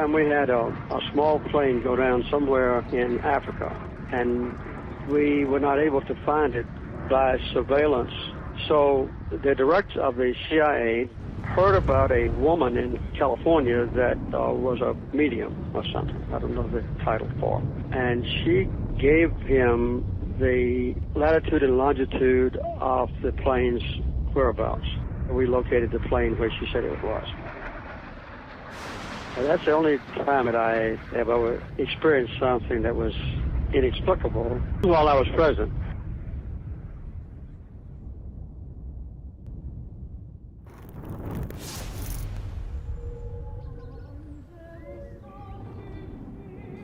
time we had a small plane go down somewhere in Africa, and we were not able to find it by surveillance. So the director of the CIA heard about a woman in California that was a medium or something. I don't know the title for it. And she gave him the latitude and longitude of the plane's whereabouts. We located the plane where she said it was. And that's the only time that I have ever experienced something that was inexplicable while I was present.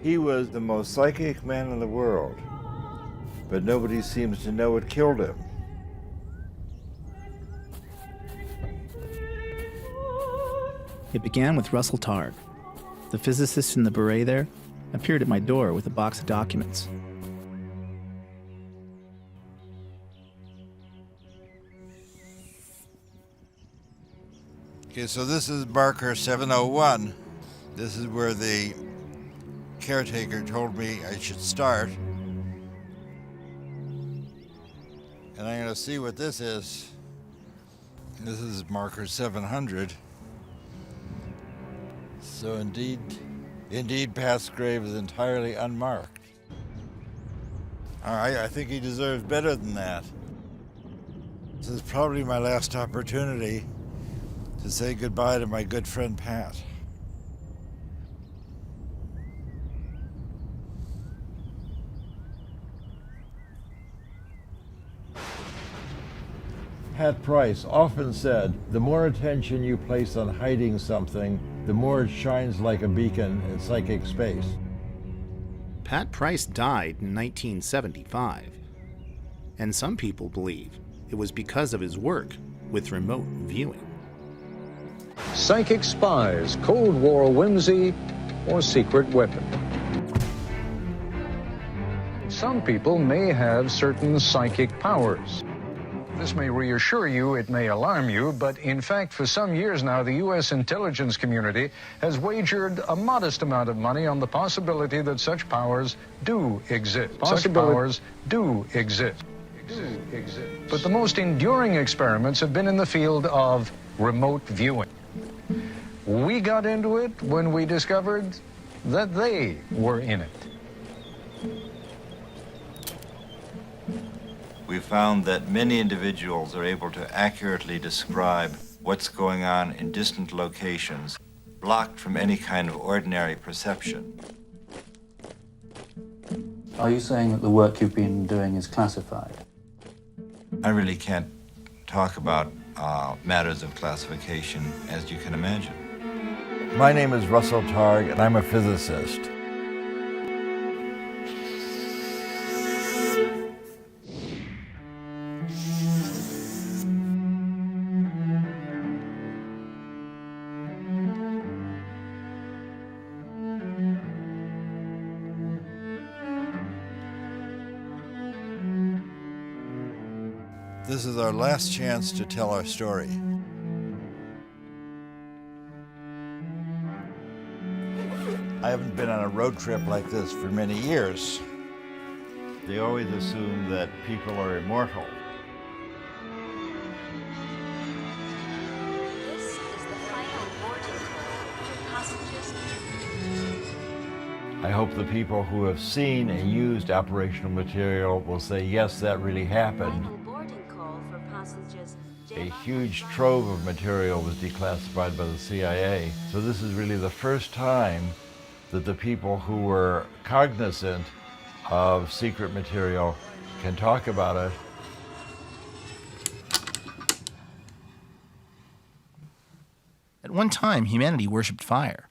He was the most psychic man in the world, but nobody seems to know what killed him. It began with Russell Targ. The physicist in the beret there appeared at my door with a box of documents. Okay, so this is marker 701. This is where the caretaker told me I should start. And I'm going to see what this is. This is marker 700. So indeed, Pat's grave is entirely unmarked. I think he deserves better than that. This is probably my last opportunity to say goodbye to my good friend Pat. Pat Price often said, the more attention you place on hiding something, the more it shines like a beacon in psychic space. Pat Price died in 1975, and some people believe it was because of his work with remote viewing. Psychic spies, Cold War whimsy, or secret weapon. Some people may have certain psychic powers. This may reassure you, it may alarm you, but in fact, for some years now, the U.S. intelligence community has wagered a modest amount of money on the possibility that such powers do exist. Such powers do exist. But the most enduring experiments have been in the field of remote viewing. We got into it when we discovered that they were in it. We found that many individuals are able to accurately describe what's going on in distant locations, blocked from any kind of ordinary perception. Are you saying that the work you've been doing is classified? I really can't talk about matters of classification, as you can imagine. My name is Russell Targ, and I'm a physicist. This is our last chance to tell our story. I haven't been on a road trip like this for many years. They always assume that people are immortal. This is the final boarding call for passengers. I hope the people who have seen and used operational material will say, yes, that really happened. Final boarding call for passengers. A huge trove of material was declassified by the CIA. So this is really the first time that the people who were cognizant of secret material can talk about it. At one time, humanity worshipped fire.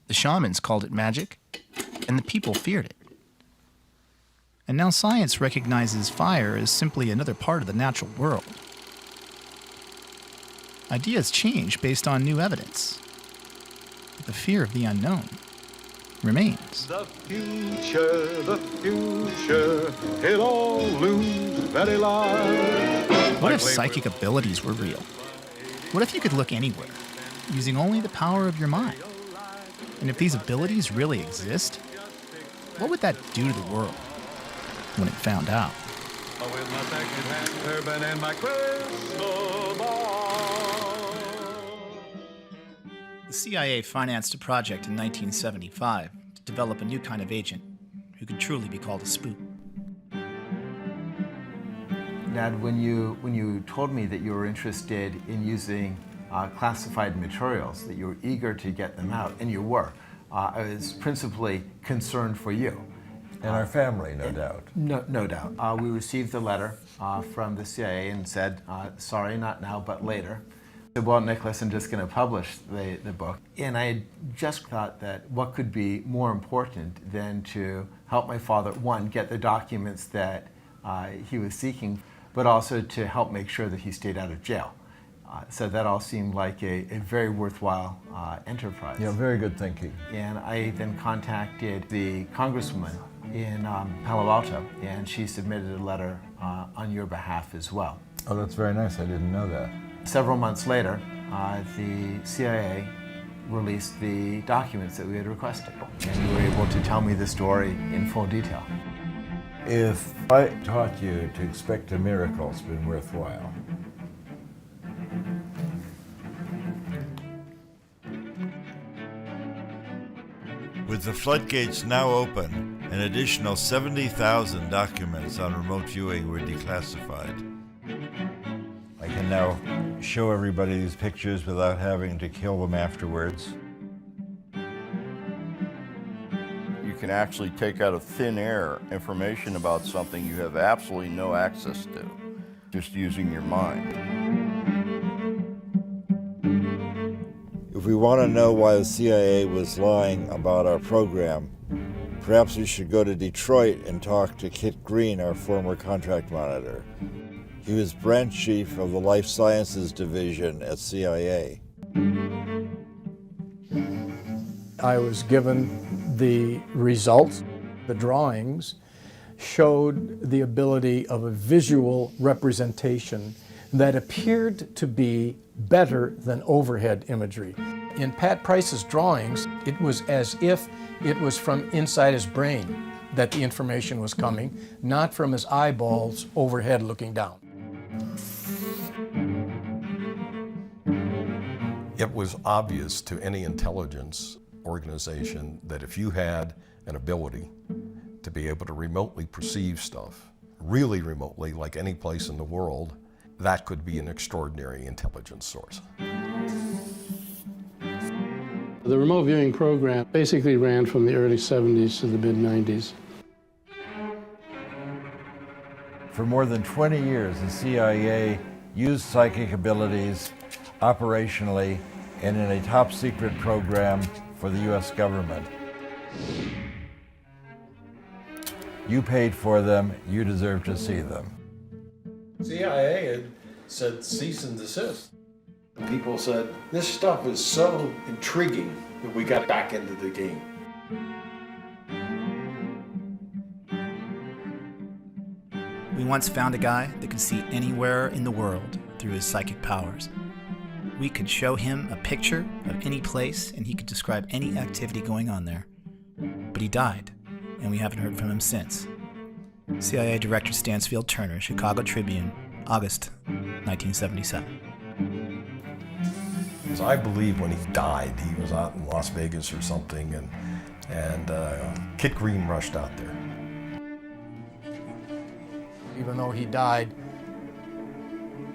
The shamans called it magic, and the people feared it. And now science recognizes fire as simply another part of the natural world. Ideas change based on new evidence. But the fear of the unknown remains. The future, it all looms very large. What if psychic abilities were real? What if you could look anywhere, using only the power of your mind? And if these abilities really exist, what would that do to the world when it found out? With my second-hand turban and my crystal ball. The CIA financed a project in 1975 to develop a new kind of agent who could truly be called a spook. Dad, when you told me that you were interested in using classified materials, that you were eager to get them out, and you were, I was principally concerned for you. And our family, no doubt. No doubt. We received the letter from the CIA and said, sorry, not now, but later. I said, well, Nicholas, I'm just going to publish the book. And I just thought that what could be more important than to help my father, one, get the documents that he was seeking, but also to help make sure that he stayed out of jail. So that all seemed like a very worthwhile enterprise. Yeah, very good thinking. And I then contacted the congresswoman in Palo Alto, and she submitted a letter on your behalf as well. Oh, that's very nice. I didn't know that. Several months later, the CIA released the documents that we had requested, and you were able to tell me the story in full detail. If I taught you to expect a miracle, it's been worthwhile. With the floodgates now open, an additional 70,000 documents on remote viewing were declassified. I can now show everybody these pictures without having to kill them afterwards. You can actually take out of thin air information about something you have absolutely no access to, just using your mind. If we want to know why the CIA was lying about our program, perhaps we should go to Detroit and talk to Kit Green, our former contract monitor. He was branch chief of the Life Sciences Division at CIA. I was given the results. The drawings showed the ability of a visual representation that appeared to be better than overhead imagery. In Pat Price's drawings, it was as if it was from inside his brain that the information was coming, not from his eyeballs overhead looking down. It was obvious to any intelligence organization that if you had an ability to be able to remotely perceive stuff, really remotely, like any place in the world, that could be an extraordinary intelligence source. The remote viewing program basically ran from the early 70s to the mid-90s. For more than 20 years, the CIA used psychic abilities operationally and in a top secret program for the U.S. government. You paid for them, you deserve to see them. CIA had said cease and desist. People said, this stuff is so intriguing that we got back into the game. We once found a guy that could see anywhere in the world through his psychic powers. We could show him a picture of any place and he could describe any activity going on there. But he died, and we haven't heard from him since. CIA Director Stansfield Turner, Chicago Tribune, August 1977. Because I believe when he died, he was out in Las Vegas or something, and Kit Green rushed out there. Even though he died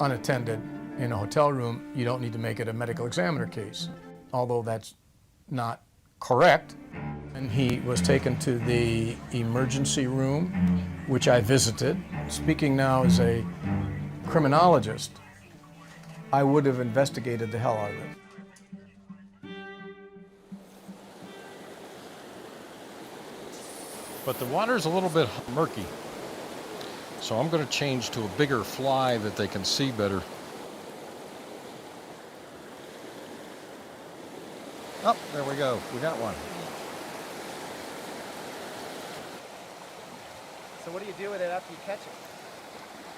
unattended in a hotel room, you don't need to make it a medical examiner case, although that's not correct. And he was taken to the emergency room, which I visited. Speaking now as a criminologist, I would have investigated the hell out of it. But the water's a little bit murky, so I'm going to change to a bigger fly that they can see better. Oh, there we go. We got one. So what do you do with it after you catch it?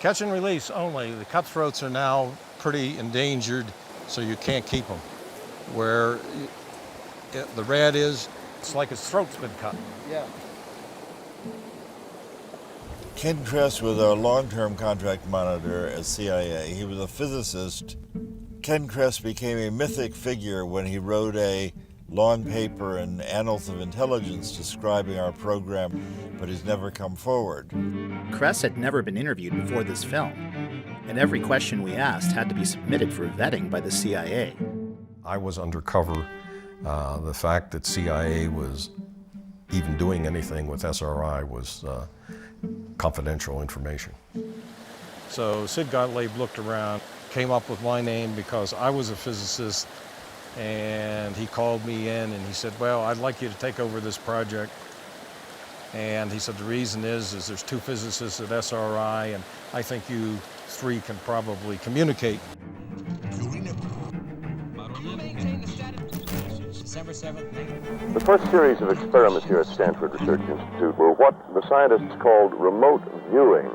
Catch and release only. The cutthroats are now pretty endangered, so you can't keep them. Where The red is, it's like his throat's been cut. Yeah. Ken Kress was our long-term contract monitor at CIA. He was a physicist. Ken Kress became a mythic figure when he wrote a long paper in Annals of Intelligence describing our program, but he's never come forward. Kress had never been interviewed before this film, and every question we asked had to be submitted for vetting by the CIA. I was undercover. The fact that CIA was even doing anything with SRI was confidential information. So Sid Gottlieb looked around, came up with my name because I was a physicist, and he called me in and he said, well, I'd like you to take over this project. And he said, the reason is there's two physicists at SRI, and I think you three can probably communicate. The first series of experiments here at Stanford Research Institute were what the scientists called remote viewing.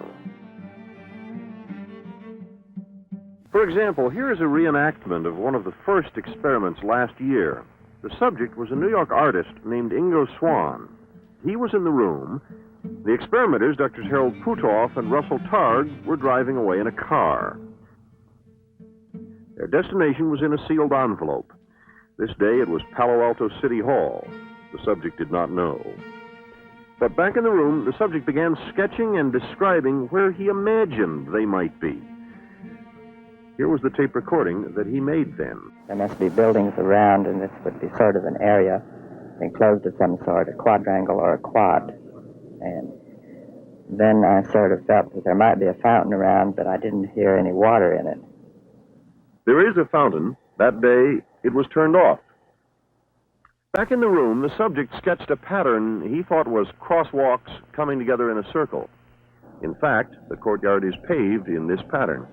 For example, here is a reenactment of one of the first experiments last year. The subject was a New York artist named Ingo Swann. He was in the room. The experimenters, Drs. Harold Putoff and Russell Targ, were driving away in a car. Their destination was in a sealed envelope. This day it was Palo Alto City Hall. The subject did not know. But back in the room, the subject began sketching and describing where he imagined they might be. Here was the tape recording that he made then. There must be buildings around, and this would be sort of an area enclosed of some sort, a quadrangle or a quad. And then I sort of felt that there might be a fountain around, but I didn't hear any water in it. There is a fountain. That day, it was turned off. Back in the room, the subject sketched a pattern he thought was crosswalks coming together in a circle. In fact, the courtyard is paved in this pattern.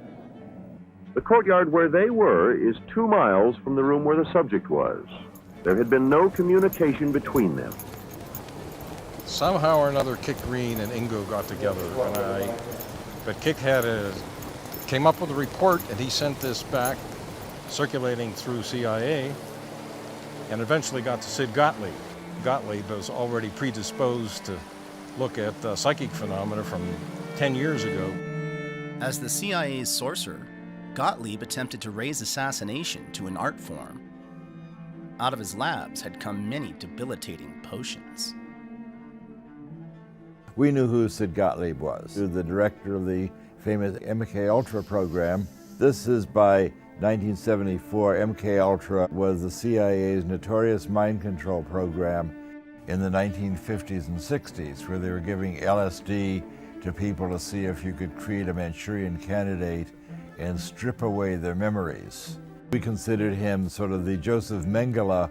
The courtyard where they were is 2 miles from the room where the subject was. There had been no communication between them. Somehow or another, Kik Green and Ingo got together, but Kik came up with a report, and he sent this back, circulating through CIA, and eventually got to Sid Gottlieb. Gottlieb was already predisposed to look at psychic phenomena from 10 years ago. As the CIA's sorcerer, Gottlieb attempted to raise assassination to an art form. Out of his labs had come many debilitating potions. We knew who Sid Gottlieb was, the director of the famous MK-Ultra program. This is by 1974. MK-Ultra was the CIA's notorious mind control program in the 1950s and 60s, where they were giving LSD to people to see if you could create a Manchurian candidate and strip away their memories. We considered him sort of the Joseph Mengele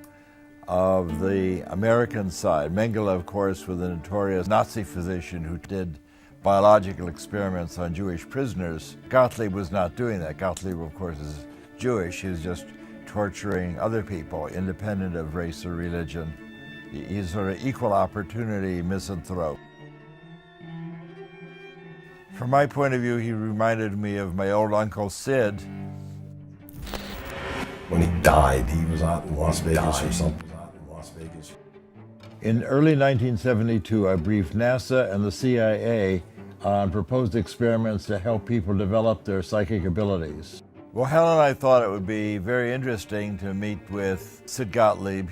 of the American side. Mengele, of course, was the notorious Nazi physician who did biological experiments on Jewish prisoners. Gottlieb was not doing that. Gottlieb, of course, is Jewish. He's just torturing other people, independent of race or religion. He's sort of equal opportunity misanthrope. From my point of view, he reminded me of my old Uncle Sid. When he died, he was out in Las Vegas or something. In early 1972, I briefed NASA and the CIA on proposed experiments to help people develop their psychic abilities. Well, Helen and I thought it would be very interesting to meet with Sid Gottlieb.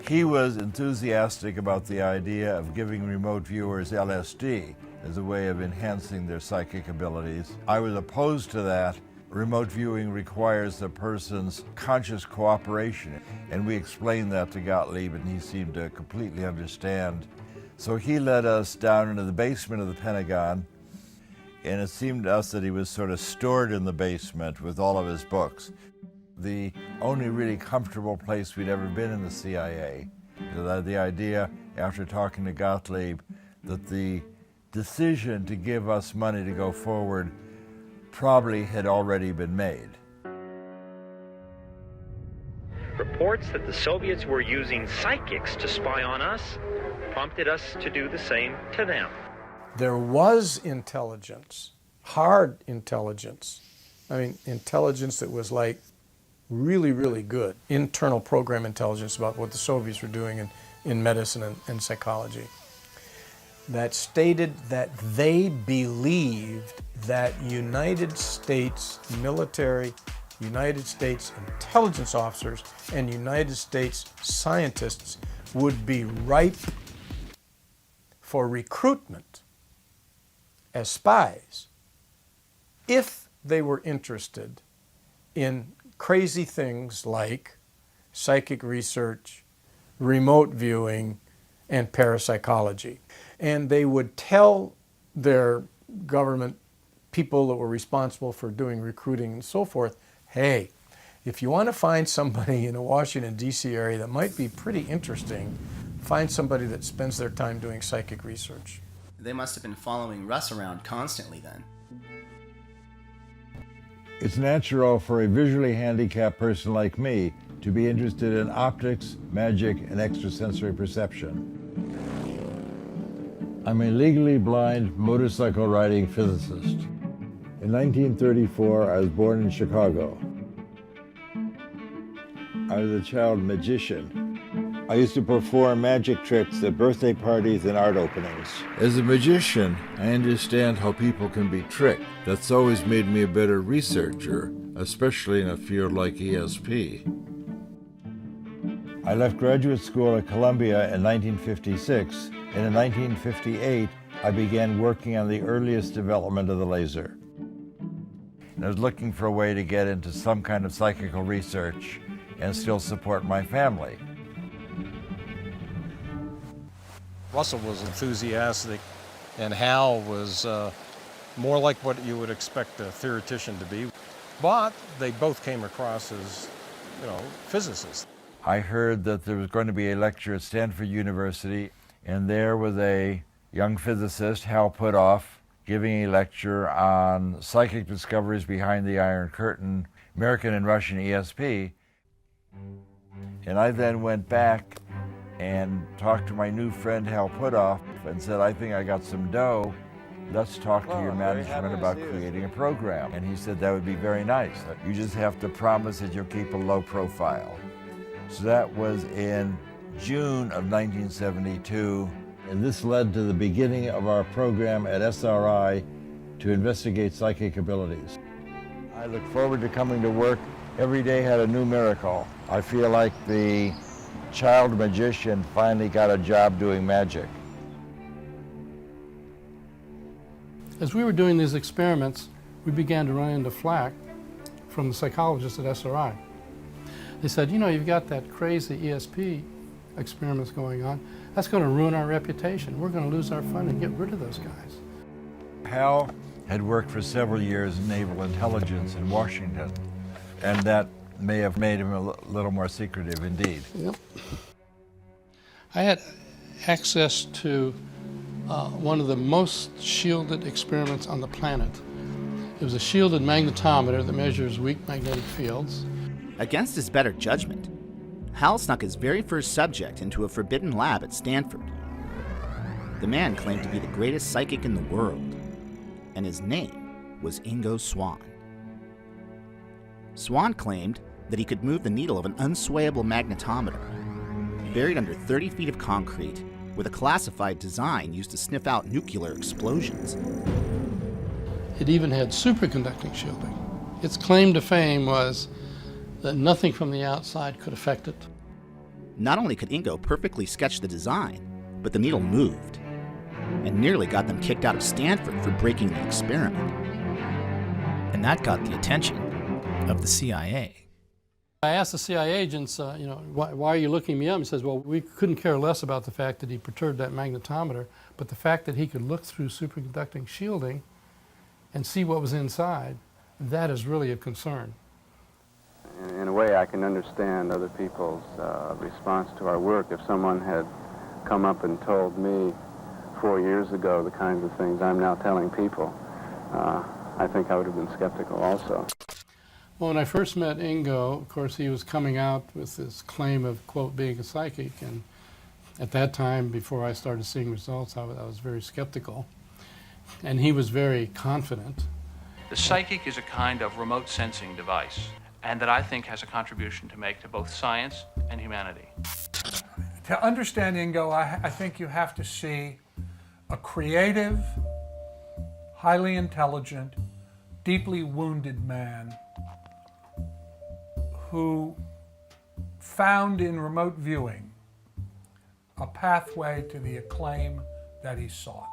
He was enthusiastic about the idea of giving remote viewers LSD as a way of enhancing their psychic abilities. I was opposed to that. Remote viewing requires the person's conscious cooperation, and we explained that to Gottlieb, and he seemed to completely understand. So he led us down into the basement of the Pentagon, and it seemed to us that he was sort of stored in the basement with all of his books. The only really comfortable place we'd ever been in the CIA. The idea, after talking to Gottlieb, that the decision to give us money to go forward probably had already been made. Reports that the Soviets were using psychics to spy on us prompted us to do the same to them. There was intelligence, hard intelligence. I mean, intelligence that was like really, really good internal program intelligence about what the Soviets were doing in medicine and psychology, that stated that they believed that United States military, United States intelligence officers, and United States scientists would be ripe for recruitment as spies if they were interested in crazy things like psychic research, remote viewing, and parapsychology. And they would tell their government people that were responsible for doing recruiting and so forth, hey, if you want to find somebody in the Washington, D.C. area that might be pretty interesting, find somebody that spends their time doing psychic research. They must have been following Russ around constantly then. It's natural for a visually handicapped person like me to be interested in optics, magic, and extrasensory perception. I'm a legally blind motorcycle riding physicist. In 1934, I was born in Chicago. I was a child magician. I used to perform magic tricks at birthday parties and art openings. As a magician, I understand how people can be tricked. That's always made me a better researcher, especially in a field like ESP. I left graduate school at Columbia in 1956, and in 1958, I began working on the earliest development of the laser. And I was looking for a way to get into some kind of psychical research and still support my family. Russell was enthusiastic, and Hal was more like what you would expect a theoretician to be. But they both came across as, physicists. I heard that there was going to be a lecture at Stanford University, and there was a young physicist, Hal Puthoff, giving a lecture on psychic discoveries behind the Iron Curtain, American and Russian ESP. And I then went back and talked to my new friend Hal Puthoff and said, I think I got some dough. Let's talk to your management about creating a program. And he said, that would be very nice. You just have to promise that you'll keep a low profile. So that was in June of 1972. And this led to the beginning of our program at SRI to investigate psychic abilities. I look forward to coming to work. Every day had a new miracle. I feel like the child magician finally got a job doing magic. As we were doing these experiments, we began to run into flack from the psychologists at SRI. They said, you've got that crazy ESP experiments going on. That's going to ruin our reputation. We're going to lose our funding. Get rid of those guys. Hal had worked for several years in naval intelligence in Washington, and that may have made him a little more secretive indeed. Yep. I had access to one of the most shielded experiments on the planet. It was a shielded magnetometer that measures weak magnetic fields. Against his better judgment, Hal snuck his very first subject into a forbidden lab at Stanford. The man claimed to be the greatest psychic in the world, and his name was Ingo Swann. Swann claimed that he could move the needle of an unswayable magnetometer, buried under 30 feet of concrete, with a classified design used to sniff out nuclear explosions. It even had superconducting shielding. Its claim to fame was that nothing from the outside could affect it. Not only could Ingo perfectly sketch the design, but the needle moved, and nearly got them kicked out of Stanford for breaking the experiment. And that got the attention of the CIA. I asked the CIA agents, why are you looking me up? He says, well, we couldn't care less about the fact that he perturbed that magnetometer, but the fact that he could look through superconducting shielding and see what was inside, that is really of concern. In a way, I can understand other people's response to our work. If someone had come up and told me 4 years ago the kinds of things I'm now telling people, I think I would have been skeptical also. Well, when I first met Ingo, of course, he was coming out with this claim of, quote, being a psychic, and at that time, before I started seeing results, I was very skeptical, and he was very confident. The psychic is a kind of remote sensing device, and that I think has a contribution to make to both science and humanity. To understand Ingo, I think you have to see a creative, highly intelligent, deeply wounded man who found in remote viewing a pathway to the acclaim that he sought.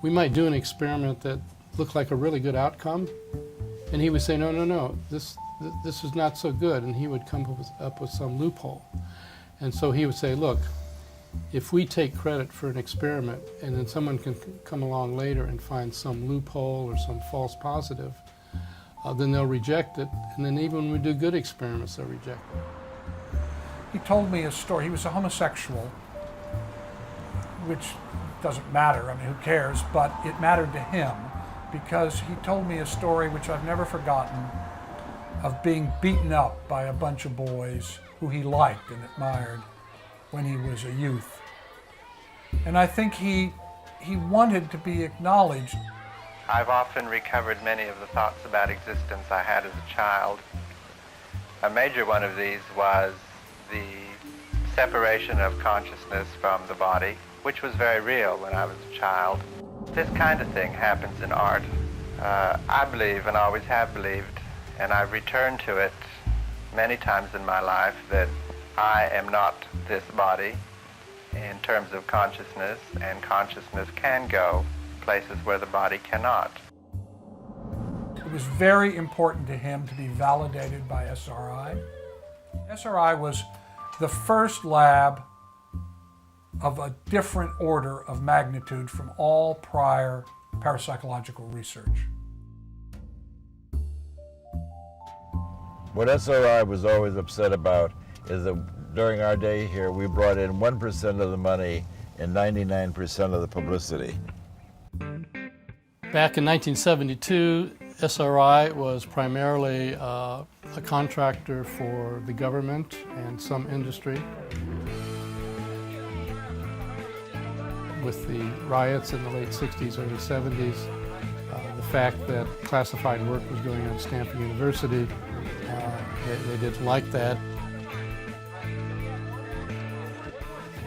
We might do an experiment that looked like a really good outcome, and he would say, no, this is not so good, and he would come up with some loophole. And so he would say, look, if we take credit for an experiment and then someone can come along later and find some loophole or some false positive, then they'll reject it, and then even when we do good experiments, they'll reject it. He told me a story. He was a homosexual, which doesn't matter, I mean, who cares, but it mattered to him because he told me a story which I've never forgotten of being beaten up by a bunch of boys who he liked and admired when he was a youth. And I think he wanted to be acknowledged. I've often recovered many of the thoughts about existence I had as a child. A major one of these was the separation of consciousness from the body, which was very real when I was a child. This kind of thing happens in art. I believe, and always have believed, and I've returned to it many times in my life, that I am not this body in terms of consciousness, and consciousness can go places where the body cannot. It was very important to him to be validated by SRI. SRI was the first lab of a different order of magnitude from all prior parapsychological research. What SRI was always upset about is that during our day here, we brought in 1% of the money and 99% of the publicity. Back in 1972, SRI was primarily a contractor for the government and some industry. With the riots in the late 60s, early 70s, the fact that classified work was going on at Stanford University, they didn't like that.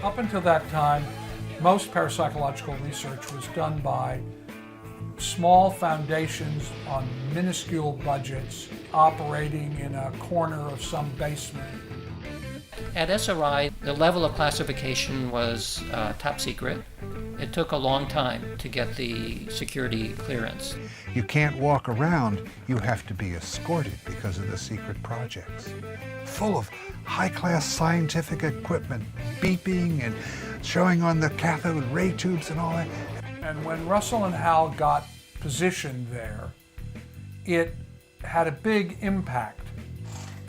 Up until that time, most parapsychological research was done by small foundations on minuscule budgets operating in a corner of some basement. At SRI, the level of classification was top secret. It took a long time to get the security clearance. You can't walk around, you have to be escorted because of the secret projects. Full of high-class scientific equipment, beeping and showing on the cathode ray tubes and all that. And when Russell and Hal got positioned there, it had a big impact.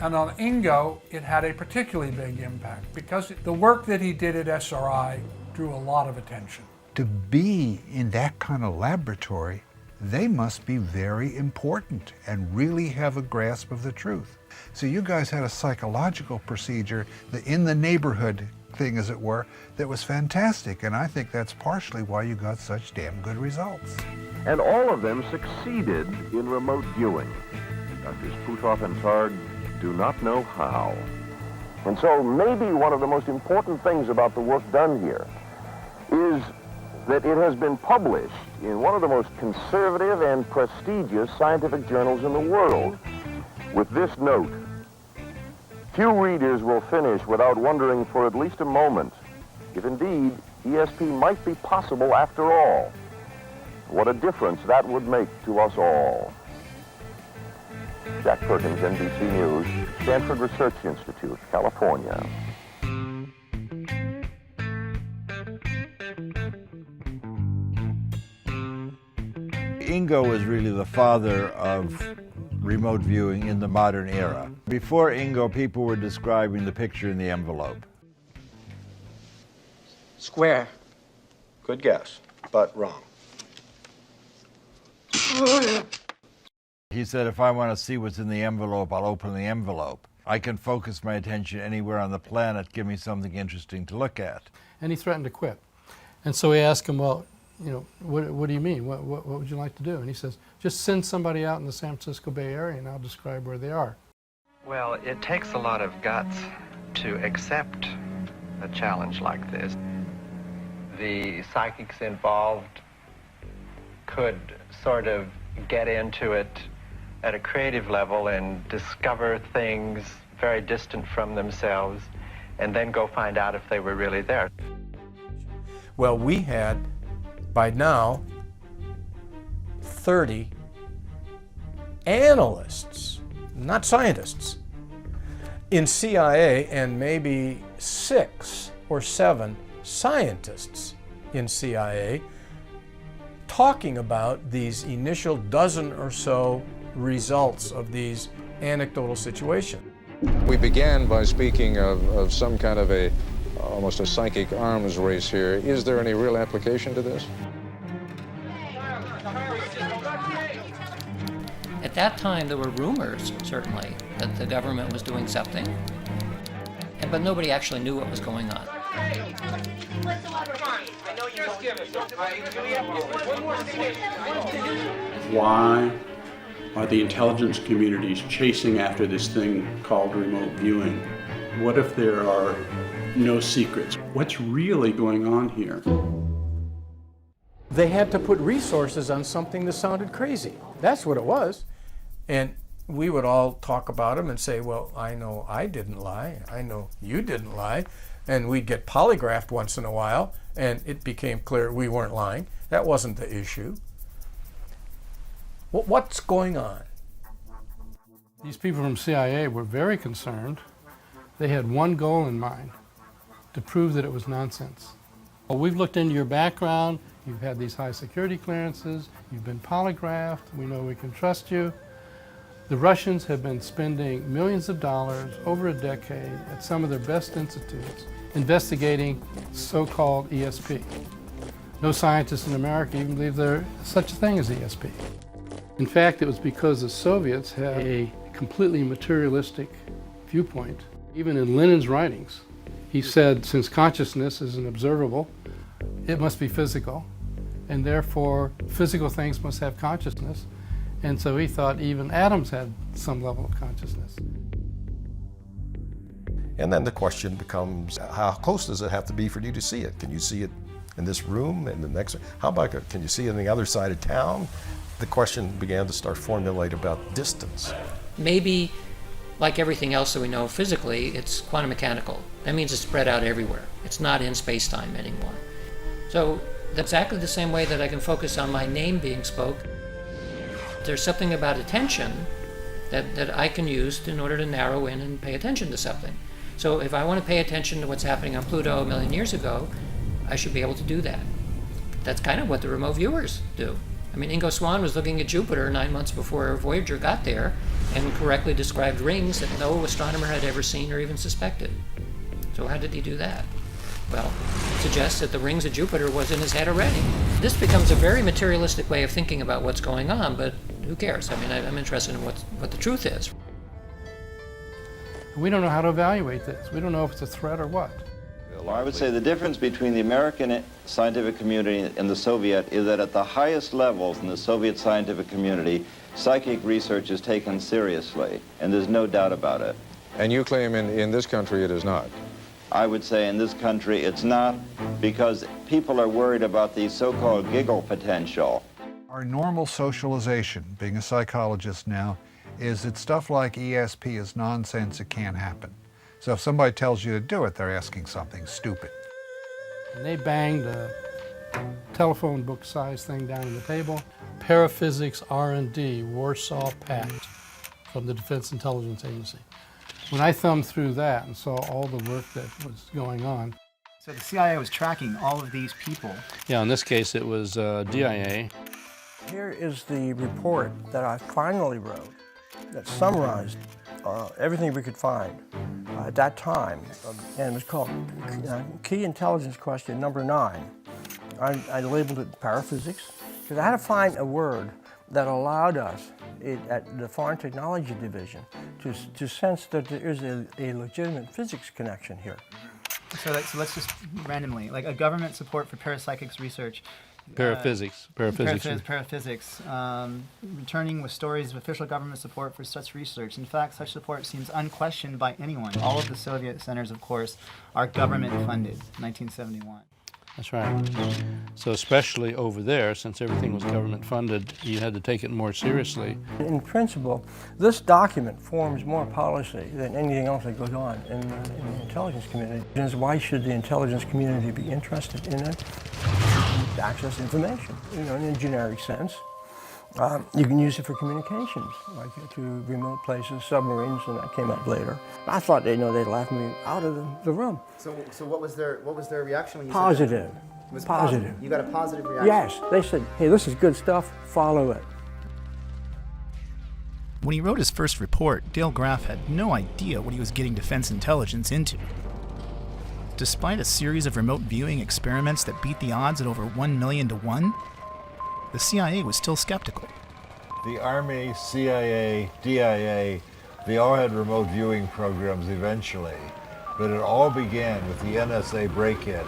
And on Ingo, it had a particularly big impact because the work that he did at SRI drew a lot of attention. To be in that kind of laboratory, they must be very important and really have a grasp of the truth. So you guys had a psychological procedure, the in the neighborhood thing, as it were, that was fantastic, and I think that's partially why you got such damn good results. And all of them succeeded in remote viewing. Drs. Puthoff and Targ do not know how. And so maybe one of the most important things about the work done here is that it has been published in one of the most conservative and prestigious scientific journals in the world, with this note: few readers will finish without wondering for at least a moment if indeed ESP might be possible after all. What a difference that would make to us all. Jack Perkins, NBC News, Stanford Research Institute, California. Ingo is really the father of remote viewing in the modern era. Before Ingo, people were describing the picture in the envelope. Square. Good guess, but wrong. He said, if I want to see what's in the envelope, I'll open the envelope. I can focus my attention anywhere on the planet, give me something interesting to look at. And he threatened to quit. And so we asked him, well, you know, what do you mean? What would you like to do? And he says, just send somebody out in the San Francisco Bay Area and I'll describe where they are. Well, it takes a lot of guts to accept a challenge like this. The psychics involved could sort of get into it at a creative level and discover things very distant from themselves and then go find out if they were really there. Well, we had, by now, 30 analysts, not scientists, in CIA, and maybe 6 or 7 scientists in CIA talking about these initial dozen or so results of these anecdotal situations. We began by speaking of some kind of almost a psychic arms race here. Is there any real application to this? At that time, there were rumors, certainly, that the government was doing something, but nobody actually knew what was going on. Why are the intelligence communities chasing after this thing called remote viewing? What if there are no secrets? What's really going on here? They had to put resources on something that sounded crazy. That's what it was. And we would all talk about them and say, well, I know I didn't lie. I know you didn't lie. And we'd get polygraphed once in a while, and it became clear we weren't lying. That wasn't the issue. What's going on? These people from CIA were very concerned. They had one goal in mind, to prove that it was nonsense. Well, we've looked into your background. You've had these high security clearances. You've been polygraphed. We know we can trust you. The Russians have been spending millions of dollars over a decade at some of their best institutes investigating so-called ESP. No scientists in America even believe there's such a thing as ESP. In fact, it was because the Soviets had a completely materialistic viewpoint. Even in Lenin's writings, he said, since consciousness is an observable, it must be physical, and therefore physical things must have consciousness. And so he thought even atoms had some level of consciousness. And then the question becomes, how close does it have to be for you to see it? Can you see it in this room, in the next room? How about, can you see it on the other side of town? The question began to start formulate about distance. Maybe, like everything else that we know physically, it's quantum mechanical. That means it's spread out everywhere. It's not in space-time anymore. So that's exactly the same way that I can focus on my name being spoke. There's something about attention that I can use in order to narrow in and pay attention to something. So if I want to pay attention to what's happening on Pluto 1 million years ago, I should be able to do that. That's kind of what the remote viewers do. I mean, Ingo Swann was looking at Jupiter 9 months before Voyager got there and correctly described rings that no astronomer had ever seen or even suspected. So how did he do that? Well, it suggests that the rings of Jupiter was in his head already. This becomes a very materialistic way of thinking about what's going on, but who cares? I mean, I'm interested in what the truth is. We don't know how to evaluate this. We don't know if it's a threat or what. Well, I would say the difference between the American scientific community and the Soviet is that at the highest levels in the Soviet scientific community, psychic research is taken seriously, and there's no doubt about it. And you claim in this country it is not? I would say in this country it's not, because people are worried about the so-called giggle potential. Our normal socialization, being a psychologist now, is that stuff like ESP is nonsense, it can't happen. So if somebody tells you to do it, they're asking something stupid. And they banged a telephone book size thing down on the table. Paraphysics R&D, Warsaw Pact, from the Defense Intelligence Agency. When I thumbed through that and saw all the work that was going on. So the CIA was tracking all of these people. Yeah, in this case it was DIA. Here is the report that I finally wrote that summarized everything we could find at that time. And it was called Key Intelligence Question number 9. I labeled it paraphysics, because I had to find a word that allowed us at the Foreign Technology Division to sense that there is a legitimate physics connection here. So let's just randomly, like a government support for parapsychics research Paraphysics. Paraphysics. Returning with stories of official government support for such research. In fact, such support seems unquestioned by anyone. All of the Soviet centers, of course, are government funded. 1971. That's right. So especially over there, since everything was government funded, you had to take it more seriously. In principle, this document forms more policy than anything else that goes on in the intelligence community. Why should the intelligence community be interested in it? To access information, in a generic sense. You can use it for communications, like to remote places, submarines, and that came up later. I thought they'd laugh me out of the room. So what was their reaction when you Positive. said that? It was positive. You got a positive reaction? Yes. They said, hey, this is good stuff, follow it. When he wrote his first report, Dale Graff had no idea what he was getting defense intelligence into. Despite a series of remote viewing experiments that beat the odds at over 1 million to 1, the CIA was still skeptical. The Army, CIA, DIA, they all had remote viewing programs eventually, but it all began with the NSA break-in.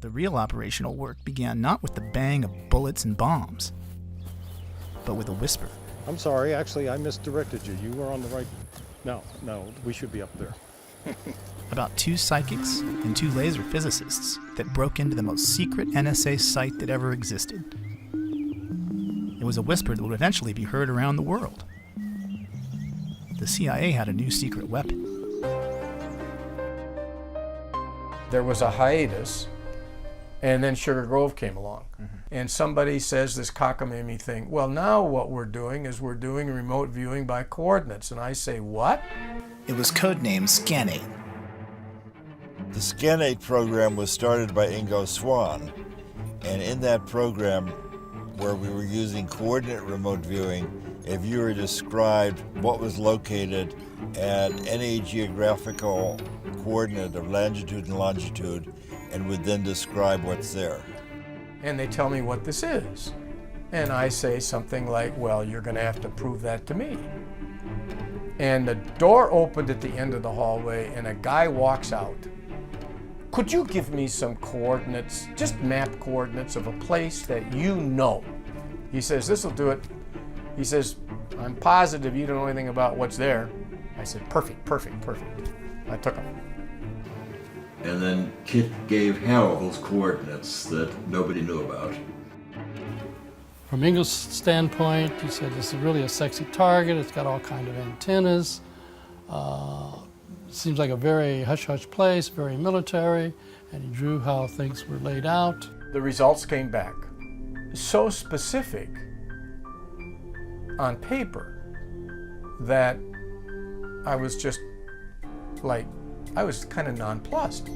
The real operational work began not with the bang of bullets and bombs, but with a whisper. I'm sorry, actually I misdirected you. You were on the right. No, we should be up there. About 2 psychics and 2 laser physicists that broke into the most secret NSA site that ever existed. It was a whisper that would eventually be heard around the world. The CIA had a new secret weapon. There was a hiatus, and then Sugar Grove came along. And somebody says this cockamamie thing, well, now what we're doing is we're doing remote viewing by coordinates. And I say, what? It was codenamed Scanate. The Scanate program was started by Ingo Swann, and in that program, where we were using coordinate remote viewing, a viewer described what was located at any geographical coordinate of latitude and longitude, and would then describe what's there. And they tell me what this is. And I say something like, well, you're going to have to prove that to me. And the door opened at the end of the hallway, and a guy walks out. Could you give me some coordinates, just map coordinates of a place that you know? He says, this will do it. He says, I'm positive you don't know anything about what's there. I said, perfect. I took them. And then Kit gave Hal those coordinates that nobody knew about. From Ingo's standpoint, he said this is really a sexy target. It's got all kinds of antennas. Seems like a very hush-hush place, very military, and he drew how things were laid out. The results came back so specific on paper that I was just like, I was kind of nonplussed.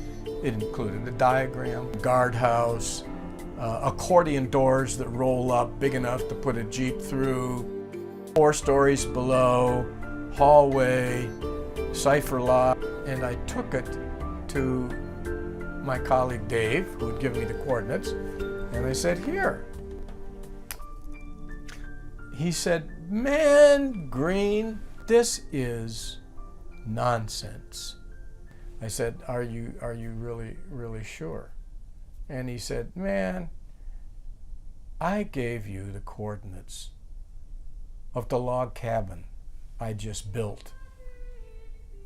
It included a diagram, guardhouse, accordion doors that roll up big enough to put a Jeep through, 4 stories below, hallway, cipher lock, and I took it to my colleague Dave, who had given me the coordinates, and I said, here. He said, man, Green, this is nonsense. I said, are you really sure? And he said, man, I gave you the coordinates of the log cabin I just built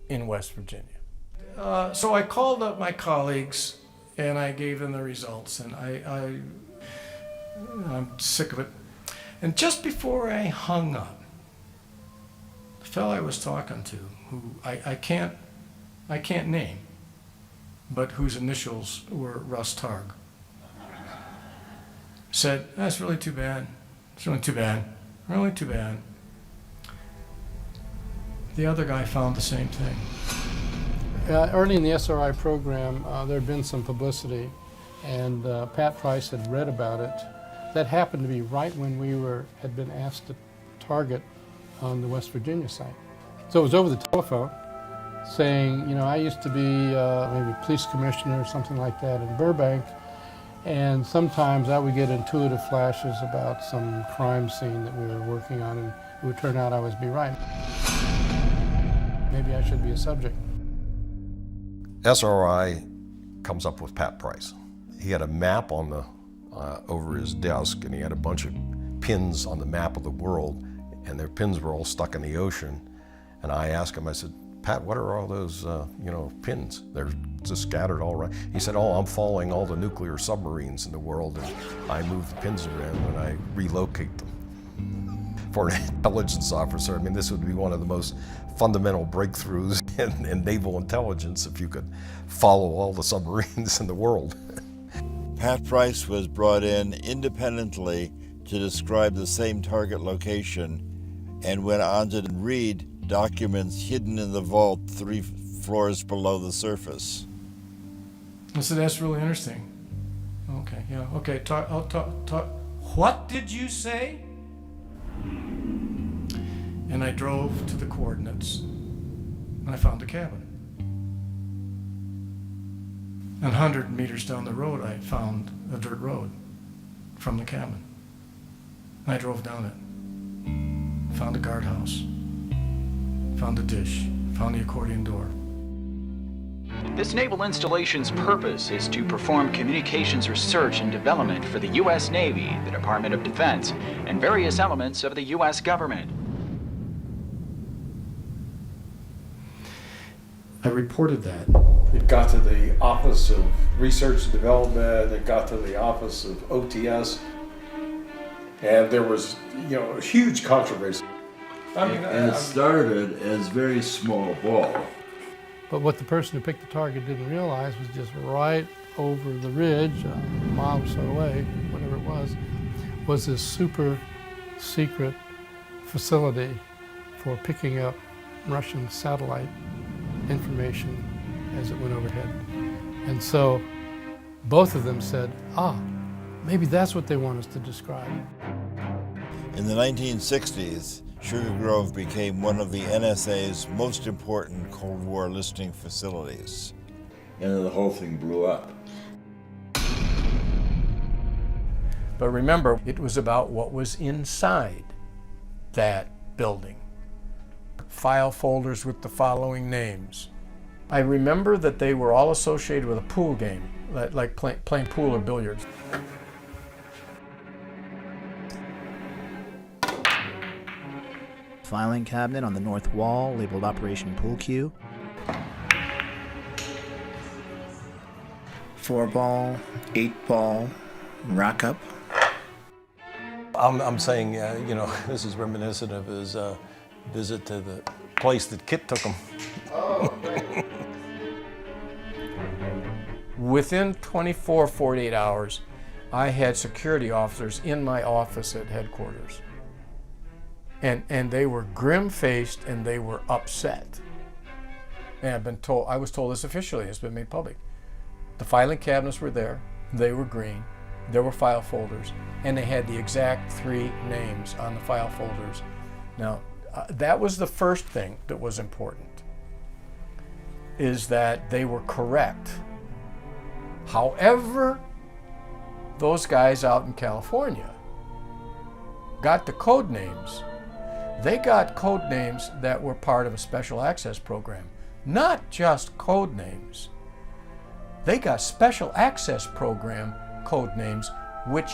in West Virginia. So I called up my colleagues and I gave them the results, and I'm sick of it. And just before I hung up, the fellow I was talking to, who I can't name, but whose initials were Russ Targ, said, that's really too bad. It's really too bad. Really too bad. The other guy found the same thing. Early in the SRI program, there had been some publicity, and Pat Price had read about it. That happened to be right when we had been asked to target on the West Virginia site. So it was over the telephone, saying, I used to be maybe police commissioner or something like that in Burbank, and sometimes I would get intuitive flashes about some crime scene that we were working on, and it would turn out I would be right. Maybe I should be a subject. SRI comes up with Pat Price. He had a map on the over his desk, and he had a bunch of pins on the map of the world, and their pins were all stuck in the ocean. And I asked him, I said, Pat, what are all those, pins? They're just scattered all around. He said, oh, I'm following all the nuclear submarines in the world, and I move the pins around and I relocate them. For an intelligence officer, I mean, this would be one of the most fundamental breakthroughs in naval intelligence if you could follow all the submarines in the world. Pat Price was brought in independently to describe the same target location and went on to read documents hidden in the vault 3 floors below the surface. So that's really interesting. Okay, yeah, okay, talk. What did you say? And I drove to the coordinates, and I found the cabin. And 100 meters down the road, I found a dirt road from the cabin. And I drove down it, found a guardhouse, found a dish, found the accordion door. This naval installation's purpose is to perform communications research and development for the U.S. Navy, the Department of Defense, and various elements of the U.S. government. I reported that. It got to the Office of Research and Development, it got to the Office of OTS, and there was, a huge controversy. And it started as very small ball. But what the person who picked the target didn't realize was just right over the ridge, a mile or so away, whatever it was this super secret facility for picking up Russian satellite information as it went overhead. And so both of them said, maybe that's what they want us to describe. In the 1960s, Sugar Grove became one of the NSA's most important Cold War listening facilities. And then the whole thing blew up. But remember, it was about what was inside that building. File folders with the following names. I remember that they were all associated with a pool game, like playing pool or billiards. Filing cabinet on the north wall labeled Operation Pool Cue. 4-ball, 8-ball, rack up. I'm saying, this is reminiscent of his visit to the place that Kit took him. Within 48 hours, I had security officers in my office at headquarters. And they were grim-faced and they were upset. And I was told this officially, it's been made public. The filing cabinets were there, they were green, there were file folders, and they had the exact 3 names on the file folders. Now, that was the first thing that was important, is that they were correct. However, those guys out in California got the code names. They got code names that were part of a special access program, not just code names. They got special access program code names which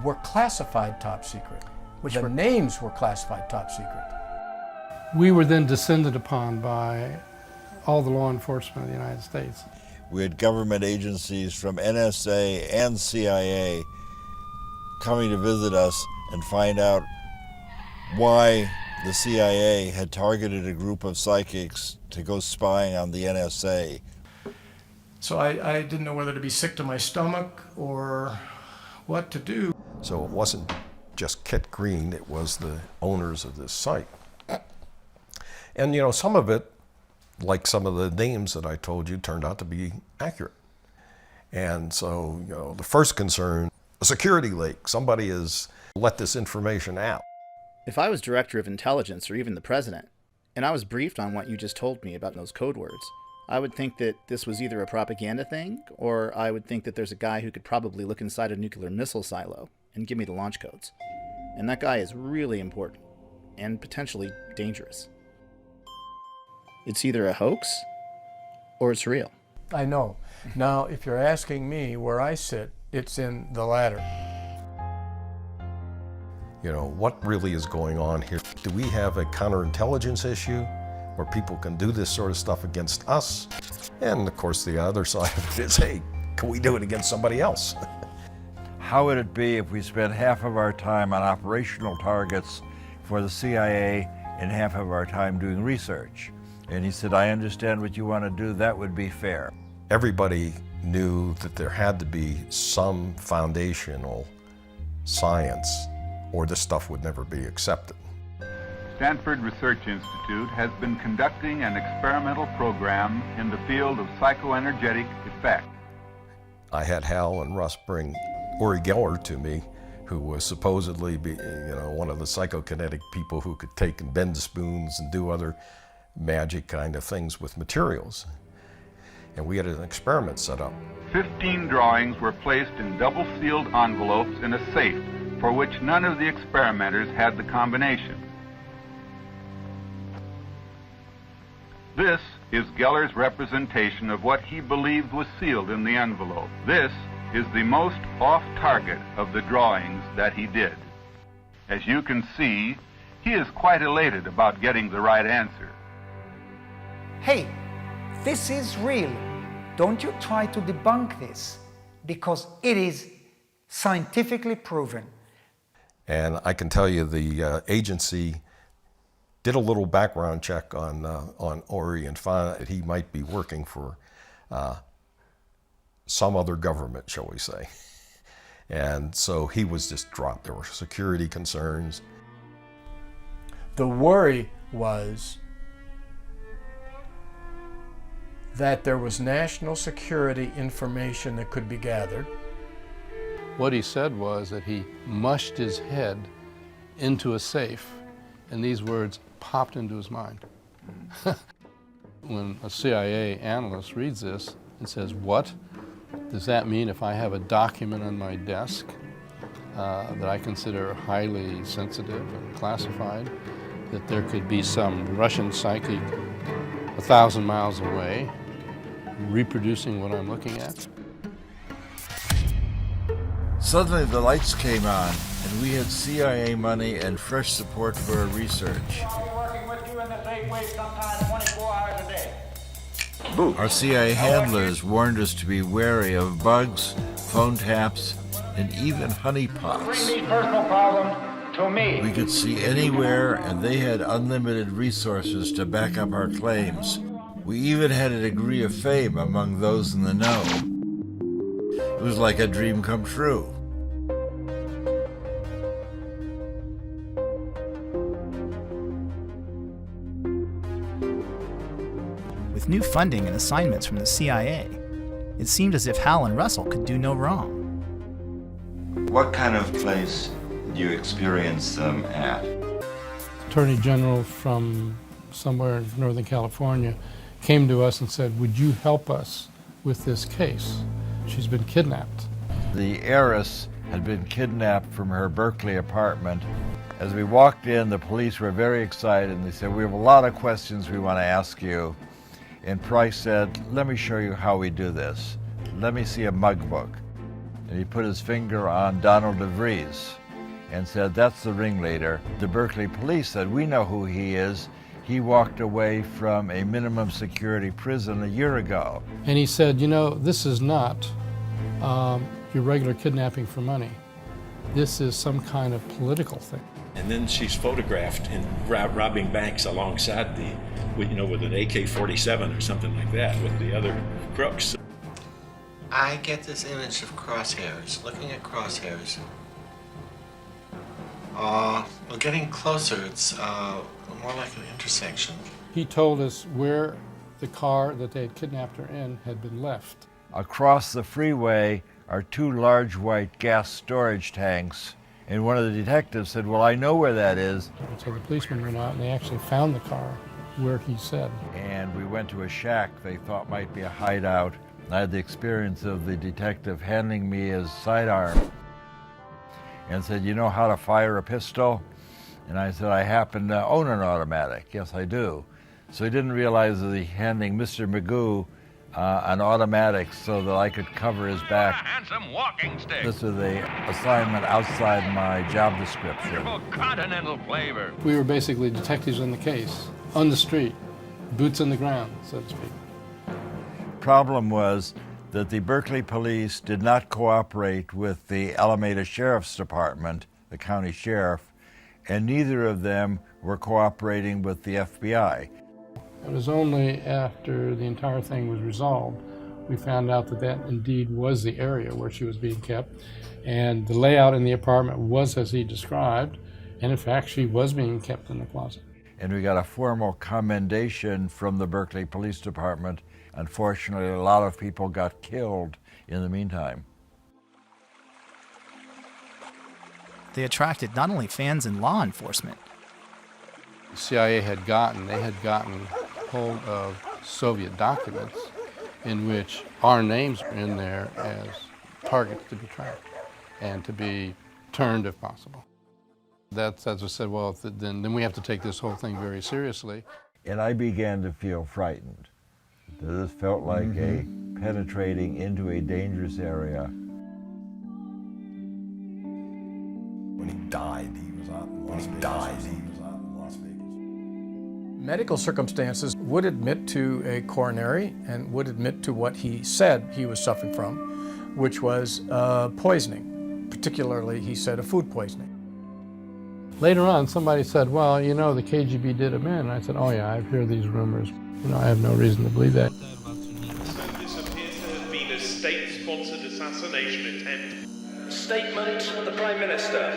were classified top secret. The names were classified top secret. We were then descended upon by all the law enforcement of the United States. We had government agencies from NSA and CIA coming to visit us and find out why the CIA had targeted a group of psychics to go spying on the NSA. So I didn't know whether to be sick to my stomach or what to do. So it wasn't just Kit Green, it was the owners of this site. And some of it, like some of the names that I told you, turned out to be accurate. And so, the first concern, a security leak. Somebody has let this information out. If I was director of intelligence or even the president, and I was briefed on what you just told me about those code words, I would think that this was either a propaganda thing, or I would think that there's a guy who could probably look inside a nuclear missile silo and give me the launch codes. And that guy is really important, and potentially dangerous. It's either a hoax, or it's real. I know. Now, if you're asking me where I sit, it's in the latter. You know, what really is going on here? Do we have a counterintelligence issue where people can do this sort of stuff against us? And of course, the other side of it is, hey, can we do it against somebody else? How would it be if we spent half of our time on operational targets for the CIA and half of our time doing research? And he said, I understand what you want to do, that would be fair. Everybody knew that there had to be some foundational science or this stuff would never be accepted. Stanford Research Institute has been conducting an experimental program in the field of psychoenergetic effect. I had Hal and Russ bring Uri Geller to me, who was supposedly one of the psychokinetic people who could take and bend spoons and do other magic kind of things with materials. And we had an experiment set up. 15 drawings were placed in double-sealed envelopes in a safe for which none of the experimenters had the combination. This is Geller's representation of what he believed was sealed in the envelope. This is the most off-target of the drawings that he did. As you can see, he is quite elated about getting the right answer. Hey, this is real. Don't you try to debunk this, because it is scientifically proven. And I can tell you the agency did a little background check on Uri and found that he might be working for some other government, shall we say. And so he was just dropped. There were security concerns. The worry was that there was national security information that could be gathered. What he said was that he mushed his head into a safe, and these words popped into his mind. When a CIA analyst reads this and says, what? Does that mean if I have a document on my desk that I consider highly sensitive and classified, that there could be some Russian psychic 1,000 miles away reproducing what I'm looking at? Suddenly the lights came on, and we had CIA money and fresh support for our research. Our CIA handlers warned us to be wary of bugs, phone taps, and even honeypots. Bring these personal problems to me. We could see anywhere, and they had unlimited resources to back up our claims. We even had a degree of fame among those in the know. It was like a dream come true. With new funding and assignments from the CIA, it seemed as if Hal and Russell could do no wrong. What kind of place do you experience them at? Attorney General from somewhere in Northern California came to us and said, would you help us with this case? She's been kidnapped. The heiress had been kidnapped from her Berkeley apartment. As we walked in, the police were very excited, and they said, we have a lot of questions we want to ask you. And Price said, let me show you how we do this. Let me see a mug book. And he put his finger on Donald DeVries and said, that's the ringleader. The Berkeley police said, we know who he is. He walked away from a minimum security prison a year ago. And he said, you know, this is not your regular kidnapping for money. This is some kind of political thing. And then she's photographed in robbing banks alongside with an AK-47 or something like that with the other crooks. I get this image of crosshairs, looking at crosshairs. Well, getting closer, it's more like an intersection. He told us where the car that they had kidnapped her in had been left. Across the freeway are two large white gas storage tanks. And one of the detectives said, well, I know where that is. And so the policemen went out and they actually found the car where he said. And we went to a shack they thought might be a hideout. I had the experience of the detective handing me his sidearm and said, you know how to fire a pistol? And I said, I happen to own an automatic. Yes, I do. So he didn't realize that he handing Mr. Magoo an automatic so that I could cover his back. And some walking sticks. This was the assignment outside my job description. Continental flavor. We were basically detectives on the case, on the street, boots on the ground, so to speak. Problem was that the Berkeley police did not cooperate with the Alameda Sheriff's Department, the county sheriff, and neither of them were cooperating with the FBI. It was only after the entire thing was resolved we found out that that indeed was the area where she was being kept, and the layout in the apartment was as he described, and in fact she was being kept in the closet. And we got a formal commendation from the Berkeley Police Department. Unfortunately, a lot of people got killed in the meantime. They attracted not only fans in law enforcement. The CIA had gotten hold of Soviet documents in which our names were in there as targets to be tracked and to be turned if possible. That's as I said, well, then we have to take this whole thing very seriously. And I began to feel frightened. This felt like a penetrating into a dangerous area. When he died, he was out in Las Vegas. Medical circumstances would admit to a coronary and would admit to what he said he was suffering from, which was poisoning. Particularly, he said, a food poisoning. Later on, somebody said, well, you know, the KGB did him in. And I said, oh yeah, I've heard these rumors. You know, I have no reason to believe that. This appears to have been a state-sponsored assassination attempt. Statement of the Prime Minister.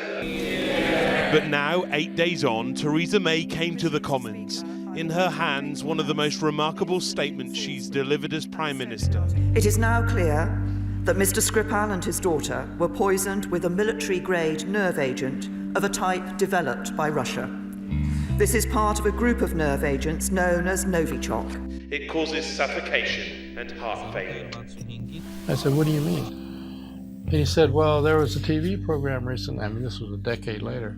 But now, 8 days on, Theresa May came to the Commons. In her hands, one of the most remarkable statements she's delivered as Prime Minister. It is now clear that Mr. Skripal and his daughter were poisoned with a military-grade nerve agent of a type developed by Russia. This is part of a group of nerve agents known as Novichok. It causes suffocation and heart failure. I said, what do you mean? And he said, well, there was a TV program recently, I mean, this was a decade later,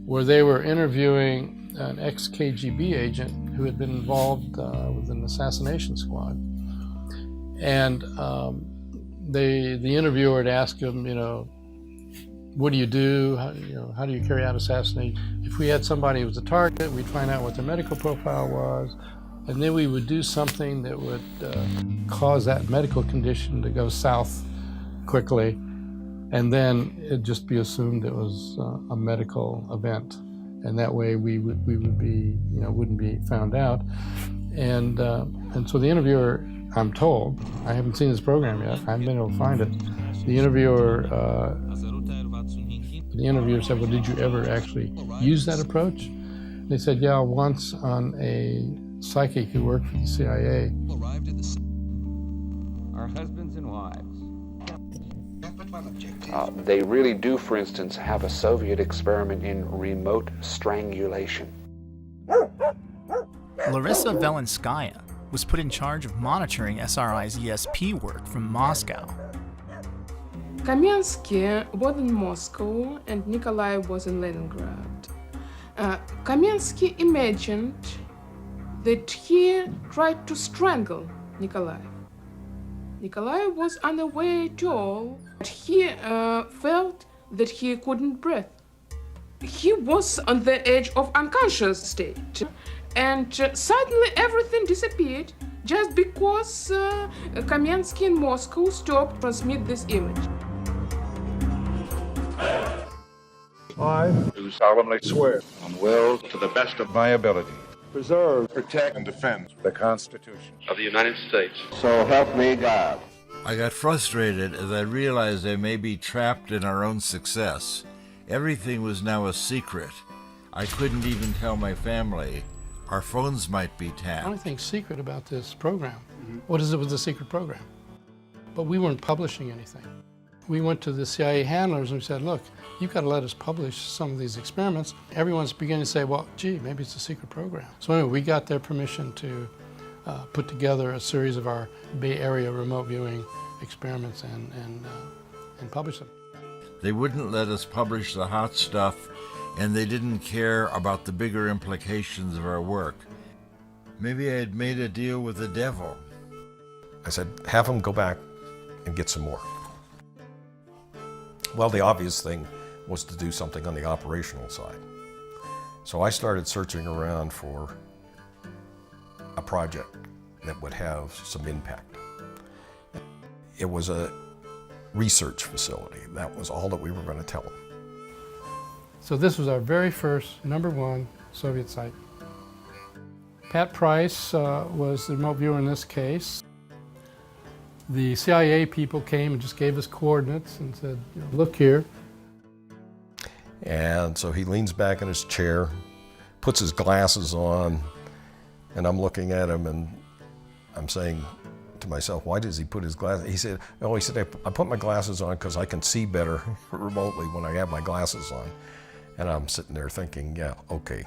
where they were interviewing an ex-KGB agent who had been involved with an assassination squad. And the interviewer had asked him, you know, what do you do? How do you carry out assassination? If we had somebody who was a target, we'd find out what their medical profile was, and then we would do something that would cause that medical condition to go south quickly, and then it'd just be assumed it was a medical event, and that way we would be, you know, wouldn't be found out. And so the interviewer, I'm told, I haven't seen this program yet, I haven't been able to find it. The interviewer said, well, did you ever actually use that approach? And they said, yeah, once on a psychic who worked for the CIA. Our husbands and wives. They really do, for instance, have a Soviet experiment in remote strangulation. Larissa Velenskaya was put in charge of monitoring SRI's ESP work from Moscow. Kamensky was in Moscow and Nikolai was in Leningrad. Kamensky imagined that he tried to strangle Nikolai. Nikolai was unaware at all. He felt that he couldn't breathe. He was on the edge of unconscious state. And suddenly everything disappeared just because Kamensky in Moscow stopped transmit this image. I do solemnly swear and will, to the best of my ability, preserve, protect, and defend the Constitution of the United States. So help me God. I got frustrated as I realized I may be trapped in our own success. Everything was now a secret. I couldn't even tell my family. Our phones might be tapped. The only thing secret about this program, what is it with the secret program? But we weren't publishing anything. We went to the CIA handlers and we said, look, you've got to let us publish some of these experiments. Everyone's beginning to say, well, gee, maybe it's a secret program. So anyway, we got their permission to put together a series of our Bay Area remote viewing experiments and publish them. They wouldn't let us publish the hot stuff, and they didn't care about the bigger implications of our work. Maybe I had made a deal with the devil. I said, have them go back and get some more. Well, the obvious thing was to do something on the operational side. So I started searching around for a project that would have some impact. It was a research facility. That was all that we were going to tell them. So this was our very first #1 Soviet site. Pat Price was the remote viewer in this case. The CIA people came and just gave us coordinates and said, you know, look here. And so he leans back in his chair, puts his glasses on, and I'm looking at him and I'm saying to myself, why does he put his glasses? He said, I put my glasses on because I can see better remotely when I have my glasses on. And I'm sitting there thinking, yeah, okay.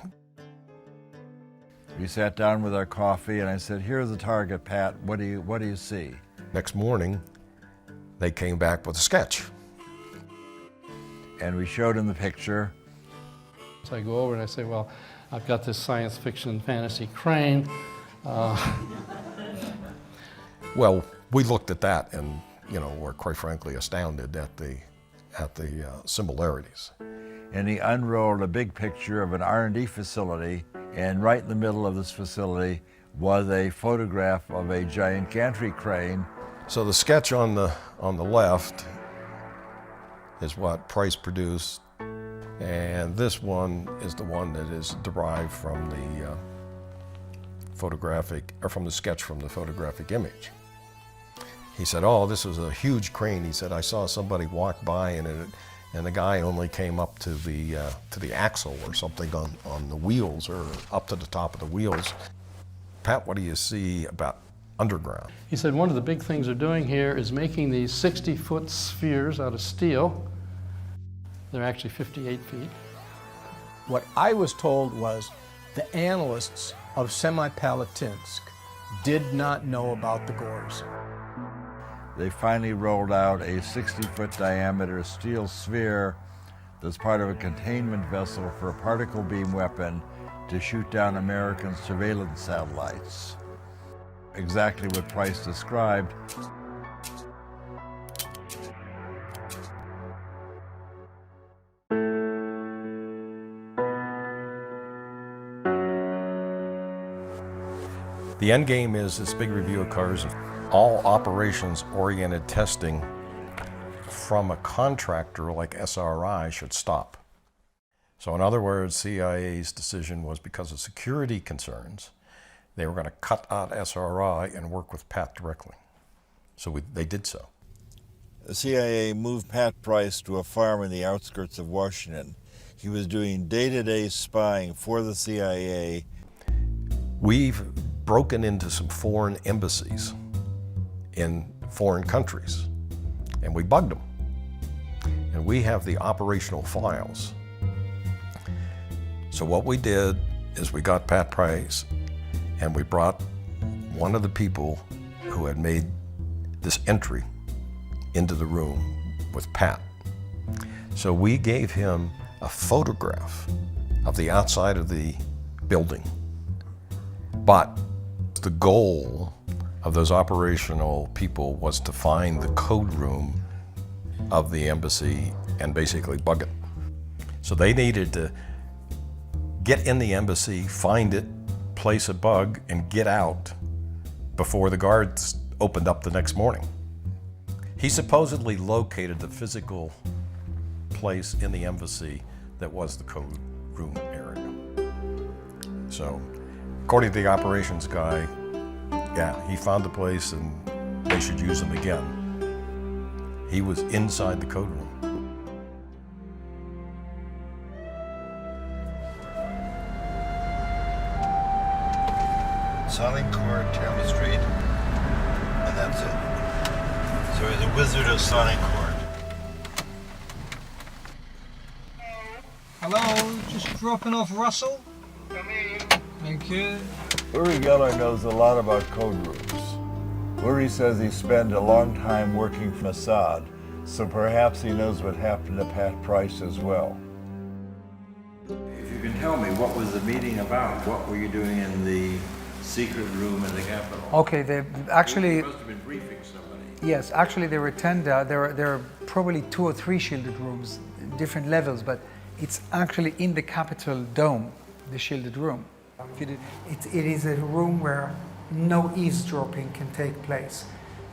We sat down with our coffee and I said, here's the target, Pat. What do you see? Next morning, they came back with a sketch. And we showed him the picture. So I go over and I say, well, I've got this science fiction fantasy crane. Well, we looked at that and, you know, were quite frankly astounded at the similarities. And he unrolled a big picture of an R&D facility, and right in the middle of this facility was a photograph of a giant gantry crane. So the sketch on the left is what Price produced, and this one is the one that is derived from the from the sketch from the photographic image. He said, oh, this was a huge crane. He said, I saw somebody walk by and the guy only came up to the axle or something on the wheels, or up to the top of the wheels. Pat, what do you see about underground? He said one of the big things they're doing here is making these 60-foot spheres out of steel. They're actually 58 feet. What I was told was the analysts of Semipalatinsk did not know about the gores. They finally rolled out a 60-foot diameter steel sphere that's part of a containment vessel for a particle beam weapon to shoot down American surveillance satellites. Exactly what Price described. The end game is this big review occurs. All operations-oriented testing from a contractor like SRI should stop. So in other words, CIA's decision was because of security concerns, they were going to cut out SRI and work with Pat directly. So they did so. The CIA moved Pat Price to a farm in the outskirts of Washington. He was doing day-to-day spying for the CIA. We've broken into some foreign embassies in foreign countries, and we bugged them. And we have the operational files. So what we did is we got Pat Price, and we brought one of the people who had made this entry into the room with Pat. So we gave him a photograph of the outside of the building, but the goal of those operational people was to find the code room of the embassy and basically bug it. So they needed to get in the embassy, find it, place a bug, and get out before the guards opened up the next morning. He supposedly located the physical place in the embassy that was the code room area. So, according to the operations guy, yeah, he found the place and they should use him again. He was inside the code room. Sonic core, chemistry, and that's it. So he's a wizard of sonic chord. Hello, just dropping off Russell. Thank you. Uri Geller knows a lot about code rooms. Uri says he spent a long time working for Mossad, so perhaps he knows what happened to Pat Price as well. If you can tell me, what was the meeting about? What were you doing in the secret room in the Capitol. Okay, they actually. They must have been briefing somebody. Yes, actually there were 10. There are probably 2 or 3 shielded rooms, different levels, but it's actually in the Capitol dome, the shielded room. It is a room where no eavesdropping can take place,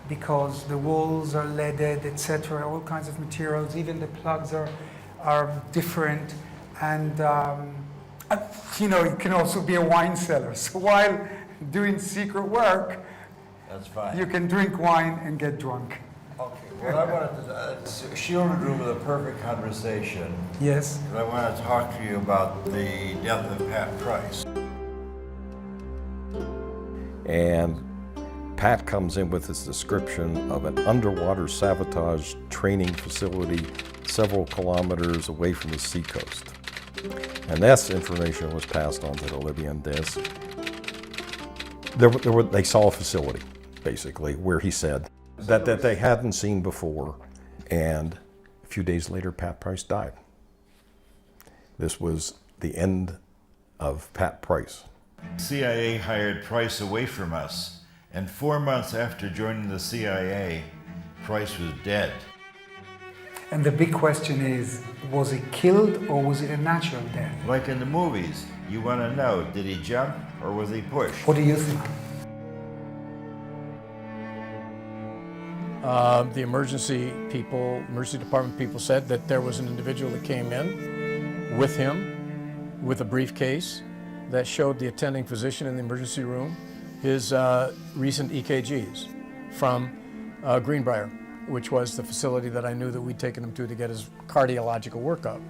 because the walls are leaded, etc. All kinds of materials. Even the plugs are different, and it can also be a wine cellar. So while doing secret work, that's fine. You can drink wine and get drunk. Okay. Well, I wanted to shielded room with a perfect conversation. Yes. I want to talk to you about the death of Pat Price. And Pat comes in with his description of an underwater sabotage training facility several kilometers away from the seacoast. And this information was passed on to the Libyan desk. They saw a facility, basically, where he said that they hadn't seen before. And a few days later, Pat Price died. This was the end of Pat Price. CIA hired Price away from us, and 4 months after joining the CIA, Price was dead. And the big question is, was he killed or was it a natural death? Like in the movies, you want to know, did he jump or was he pushed? What do you think? The emergency department people said that there was an individual that came in with him with a briefcase that showed the attending physician in the emergency room his recent EKGs from Greenbrier, which was the facility that I knew that we'd taken him to get his cardiological workup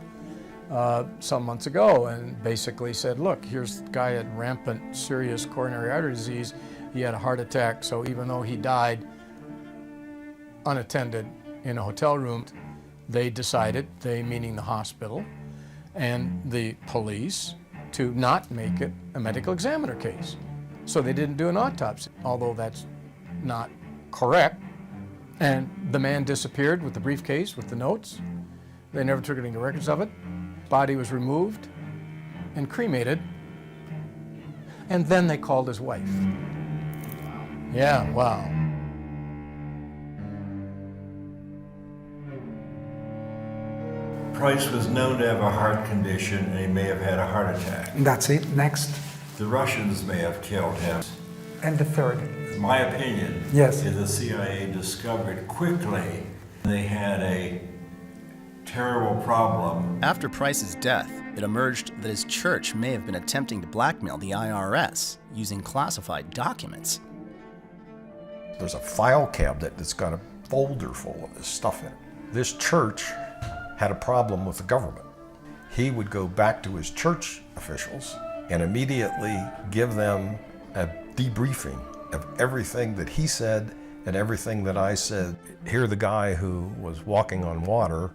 some months ago, and basically said, look, here's the guy had rampant serious coronary artery disease. He had a heart attack, so even though he died unattended in a hotel room, they decided, they meaning the hospital and the police, to not make it a medical examiner case. So they didn't do an autopsy, although that's not correct. And the man disappeared with the briefcase, with the notes. They never took any records of it. Body was removed and cremated. And then they called his wife. Yeah, wow. Price was known to have a heart condition, and he may have had a heart attack. That's it. Next. The Russians may have killed him. And the third. My opinion Yes. is the CIA discovered quickly they had a terrible problem. After Price's death, it emerged that his church may have been attempting to blackmail the IRS using classified documents. There's a file cabinet that's got a folder full of this stuff in it. This church had a problem with the government. He would go back to his church officials and immediately give them a debriefing of everything that he said and everything that I said. Here, the guy who was walking on water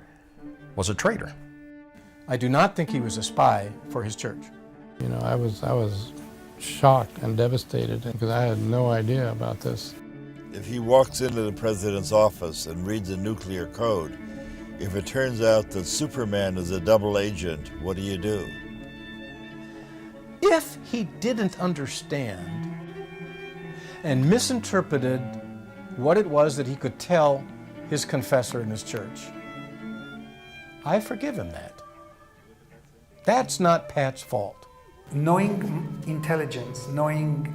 was a traitor. I do not think he was a spy for his church. You know, I was shocked and devastated because I had no idea about this. If he walks into the president's office and reads a nuclear code, if it turns out that Superman is a double agent, what do? If he didn't understand and misinterpreted what it was that he could tell his confessor in his church, I forgive him that. That's not Pat's fault. Knowing intelligence, knowing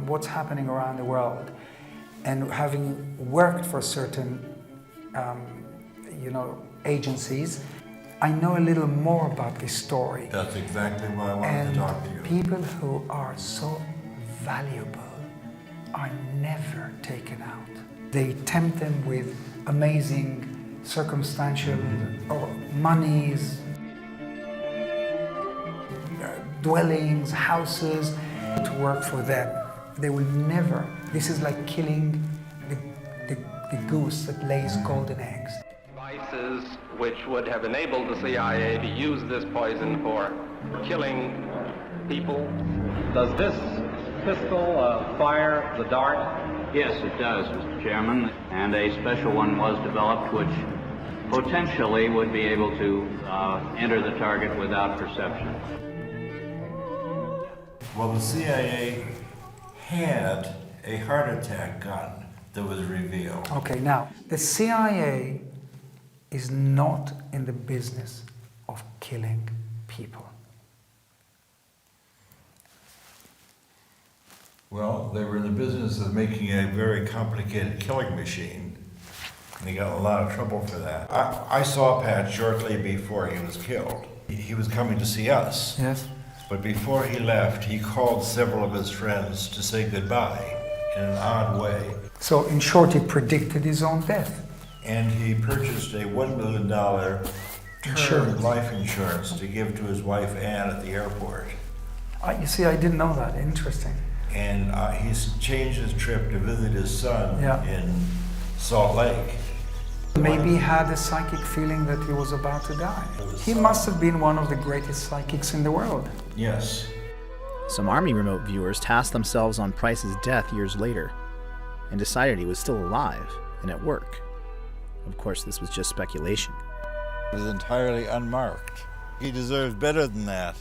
what's happening around the world, and having worked for certain, agencies, I know a little more about this story. That's exactly why I wanted to talk to you. People who are so valuable are never taken out. They tempt them with amazing circumstantial or monies, dwellings, houses to work for them. They will never. This is like killing the goose that lays golden eggs. Devices which would have enabled the CIA to use this poison for killing people. Does this pistol fire the dart? Yes, it does, Mr. Chairman, and a special one was developed which potentially would be able to enter the target without perception. Well, the CIA had a heart attack gun that was revealed. Okay, now, the CIA is not in the business of killing people. Well, they were in the business of making a very complicated killing machine, and they got in a lot of trouble for that. I saw Pat shortly before he was killed. He was coming to see us. Yes. But before he left, he called several of his friends to say goodbye in an odd way. So, in short, he predicted his own death. And he purchased a $1 million term life insurance to give to his wife Ann at the airport. You see, I didn't know that. Interesting. And he's changed his trip to visit his son in Salt Lake. Maybe he had a psychic feeling that he was about to die. He must have been one of the greatest psychics in the world. Yes. Some Army remote viewers tasked themselves on Price's death years later and decided he was still alive and at work. Of course, this was just speculation. It was entirely unmarked. He deserves better than that.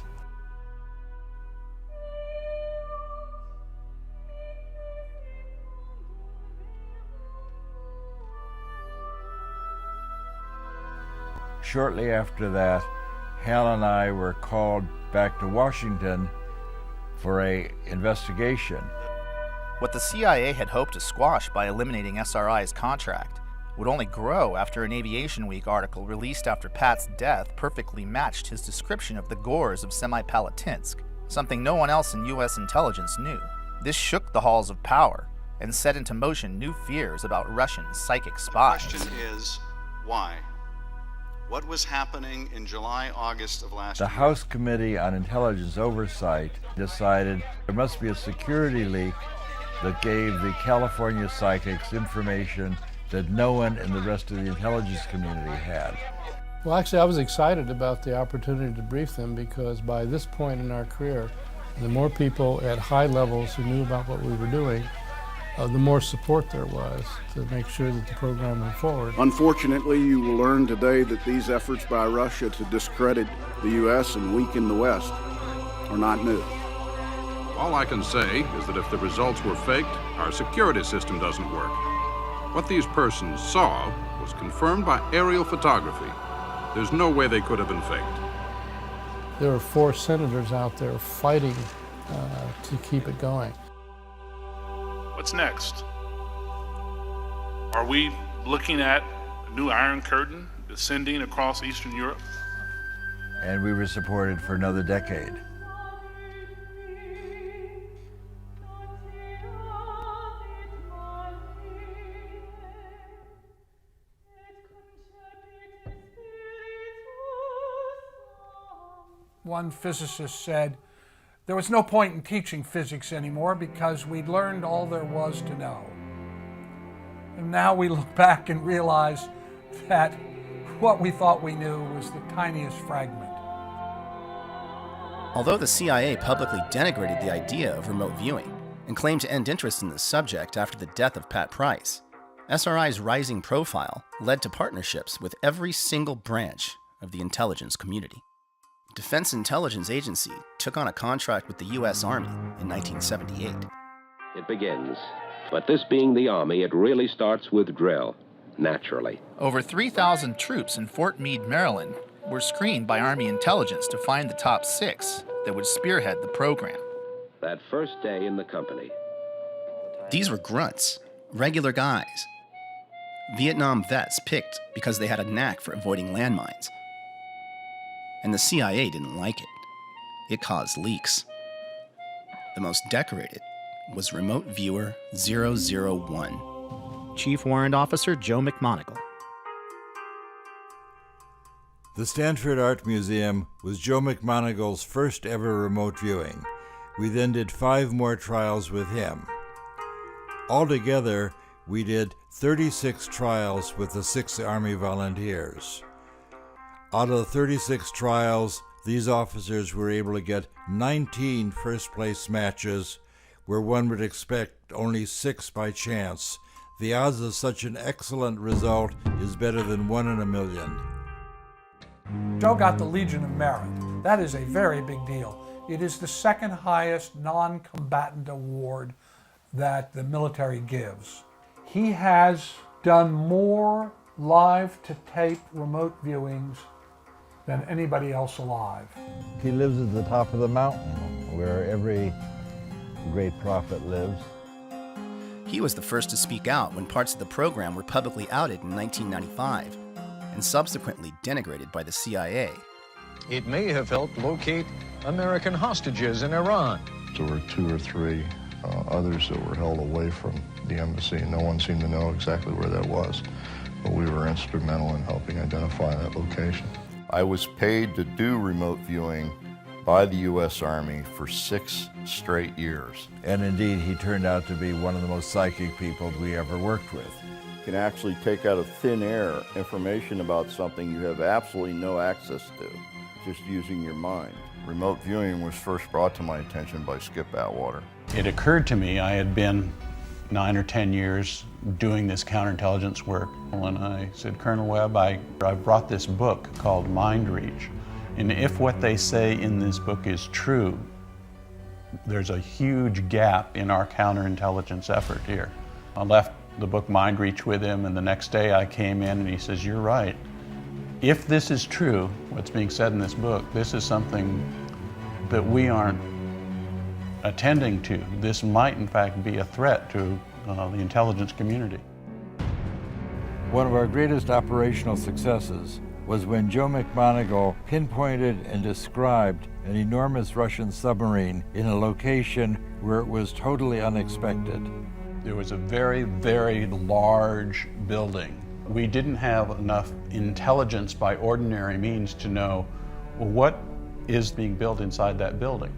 Shortly after that, Hal and I were called back to Washington for an investigation. What the CIA had hoped to squash by eliminating SRI's contract would only grow after an Aviation Week article released after Pat's death perfectly matched his description of the gores of Semipalatinsk, something no one else in U.S. intelligence knew. This shook the halls of power and set into motion new fears about Russian psychic spies. The question is, why? What was happening in July, August of last year? The House Committee on Intelligence Oversight decided there must be a security leak that gave the California psychics information that no one in the rest of the intelligence community had. Well, actually, I was excited about the opportunity to brief them because by this point in our career, the more people at high levels who knew about what we were doing, the more support there was to make sure that the program went forward. Unfortunately, you will learn today that these efforts by Russia to discredit the U.S. and weaken the West are not new. All I can say is that if the results were faked, our security system doesn't work. What these persons saw was confirmed by aerial photography. There's no way they could have been faked. There are 4 senators out there fighting to keep it going. What's next? Are we looking at a new Iron Curtain descending across Eastern Europe? And we were supported for another decade. One physicist said, there was no point in teaching physics anymore because we'd learned all there was to know. And now we look back and realize that what we thought we knew was the tiniest fragment. Although the CIA publicly denigrated the idea of remote viewing and claimed to end interest in the subject after the death of Pat Price, SRI's rising profile led to partnerships with every single branch of the intelligence community. Defense Intelligence Agency took on a contract with the U.S. Army in 1978. It begins. But this being the Army, it really starts with drill, naturally. Over 3,000 troops in Fort Meade, Maryland, were screened by Army intelligence to find the top 6 that would spearhead the program. That first day in the company. These were grunts, regular guys. Vietnam vets picked because they had a knack for avoiding landmines. And the CIA didn't like it. It caused leaks. The most decorated was Remote Viewer 001, Chief Warrant Officer Joe McMonagle. The Stanford Art Museum was Joe McMonagle's first ever remote viewing. We then did 5 more trials with him. Altogether, we did 36 trials with the 6 Army volunteers. Out of the 36 trials, these officers were able to get 19 first-place matches, where one would expect only 6 by chance. The odds of such an excellent result is better than 1 in a million. Joe got the Legion of Merit. That is a very big deal. It is the second highest non-combatant award that the military gives. He has done more live-to-tape remote viewings than anybody else alive. He lives at the top of the mountain where every great prophet lives. He was the first to speak out when parts of the program were publicly outed in 1995 and subsequently denigrated by the CIA. It may have helped locate American hostages in Iran. There were 2 or 3 others that were held away from the embassy. No one seemed to know exactly where that was, but we were instrumental in helping identify that location. I was paid to do remote viewing by the U.S. Army for 6 straight years. And indeed, he turned out to be one of the most psychic people we ever worked with. You can actually take out of thin air information about something you have absolutely no access to, just using your mind. Remote viewing was first brought to my attention by Skip Atwater. It occurred to me I had been 9 or 10 years doing this counterintelligence work, and I said, Colonel Webb, I brought this book called Mind Reach, and if what they say in this book is true, there's a huge gap in our counterintelligence effort here. I left the book Mind Reach with him, and the next day I came in and he says, you're right. If this is true, what's being said in this book, this is something that we aren't attending to. This might in fact be a threat to the intelligence community. One of our greatest operational successes was when Joe McMoneagle pinpointed and described an enormous Russian submarine in a location where it was totally unexpected. There was a very, very large building. We didn't have enough intelligence by ordinary means to know, well, what is being built inside that building.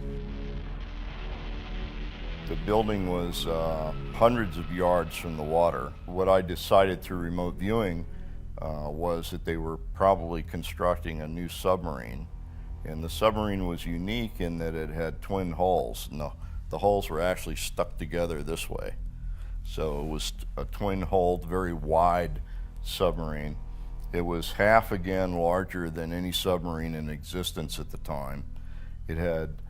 The building was hundreds of yards from the water. What I decided through remote viewing was that they were probably constructing a new submarine. And the submarine was unique in that it had twin hulls. No, the hulls were actually stuck together this way. So it was a twin-hulled, very wide submarine. It was half again larger than any submarine in existence at the time. It had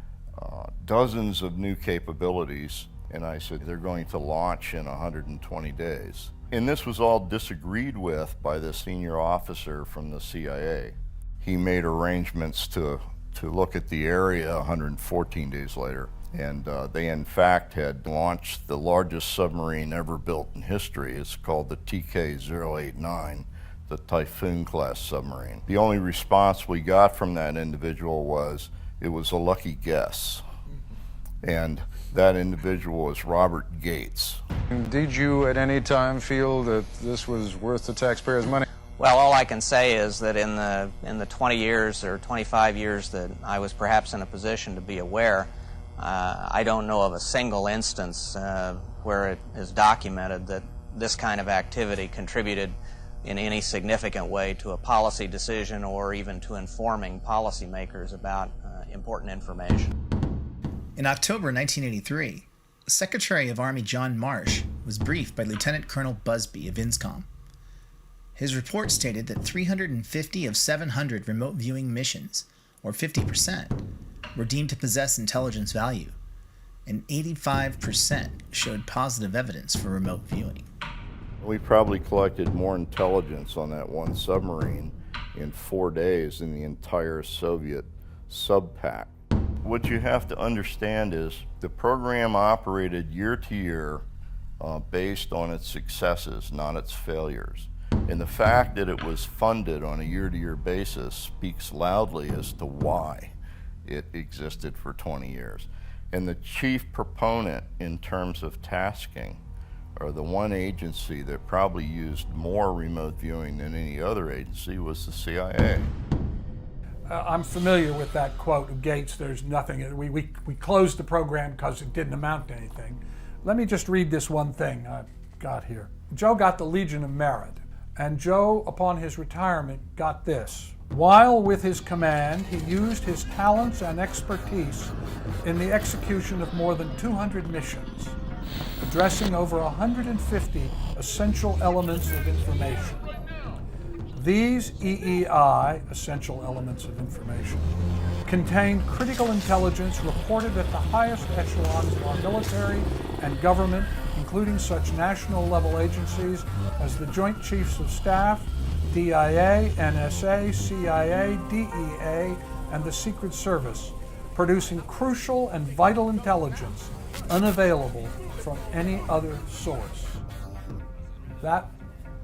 dozens of new capabilities, and I said they're going to launch in 120 days. And this was all disagreed with by the senior officer from the CIA. He made arrangements to look at the area 114 days later, and they in fact had launched the largest submarine ever built in history. It's called the TK-089, the Typhoon class submarine. The only response we got from that individual was, it was a lucky guess. And that individual was Robert Gates. Did you at any time feel that this was worth the taxpayers' money? Well, all I can say is that in the 20 years or 25 years that I was perhaps in a position to be aware, I don't know of a single instance where it is documented that this kind of activity contributed in any significant way to a policy decision or even to informing policymakers about important information. In October 1983, Secretary of Army John Marsh was briefed by Lieutenant Colonel Busby of INSCOM. His report stated that 350 of 700 remote viewing missions, or 50%, were deemed to possess intelligence value, and 85% showed positive evidence for remote viewing. We probably collected more intelligence on that one submarine in 4 days than the entire Soviet sub-pack. What you have to understand is the program operated year to year based on its successes, not its failures. And the fact that it was funded on a year-to-year basis speaks loudly as to why it existed for 20 years. And the chief proponent in terms of tasking, or the one agency that probably used more remote viewing than any other agency, was the CIA. I'm familiar with that quote of Gates, there's nothing, we closed the program because it didn't amount to anything. Let me just read this one thing I've got here. Joe got the Legion of Merit, and Joe, upon his retirement, got this. While with his command, he used his talents and expertise in the execution of more than 200 missions, addressing over 150 essential elements of information. These EEI, essential elements of information, contained critical intelligence reported at the highest echelons of our military and government, including such national-level agencies as the Joint Chiefs of Staff, DIA, NSA, CIA, DEA, and the Secret Service, producing crucial and vital intelligence unavailable from any other source. That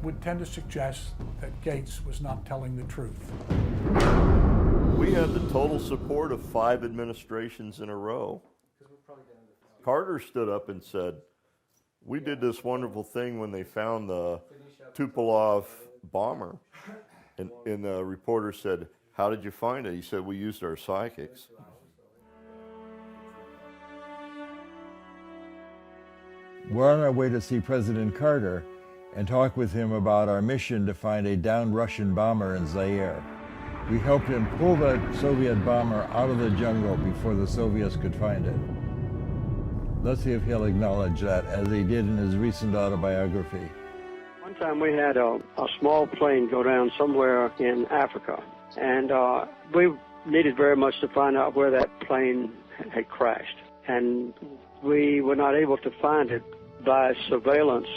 would tend to suggest that Gates was not telling the truth. We had the total support of 5 administrations in a row. Carter stood up and said, we did this wonderful thing when they found the Tupolev bomber. And the reporter said, how did you find it? He said, we used our psychics. We're on our way to see President Carter and talk with him about our mission to find a downed Russian bomber in Zaire. We helped him pull the Soviet bomber out of the jungle before the Soviets could find it. Let's see if he'll acknowledge that, as he did in his recent autobiography. One time we had a small plane go down somewhere in Africa, and we needed very much to find out where that plane had crashed. And we were not able to find it by surveillance.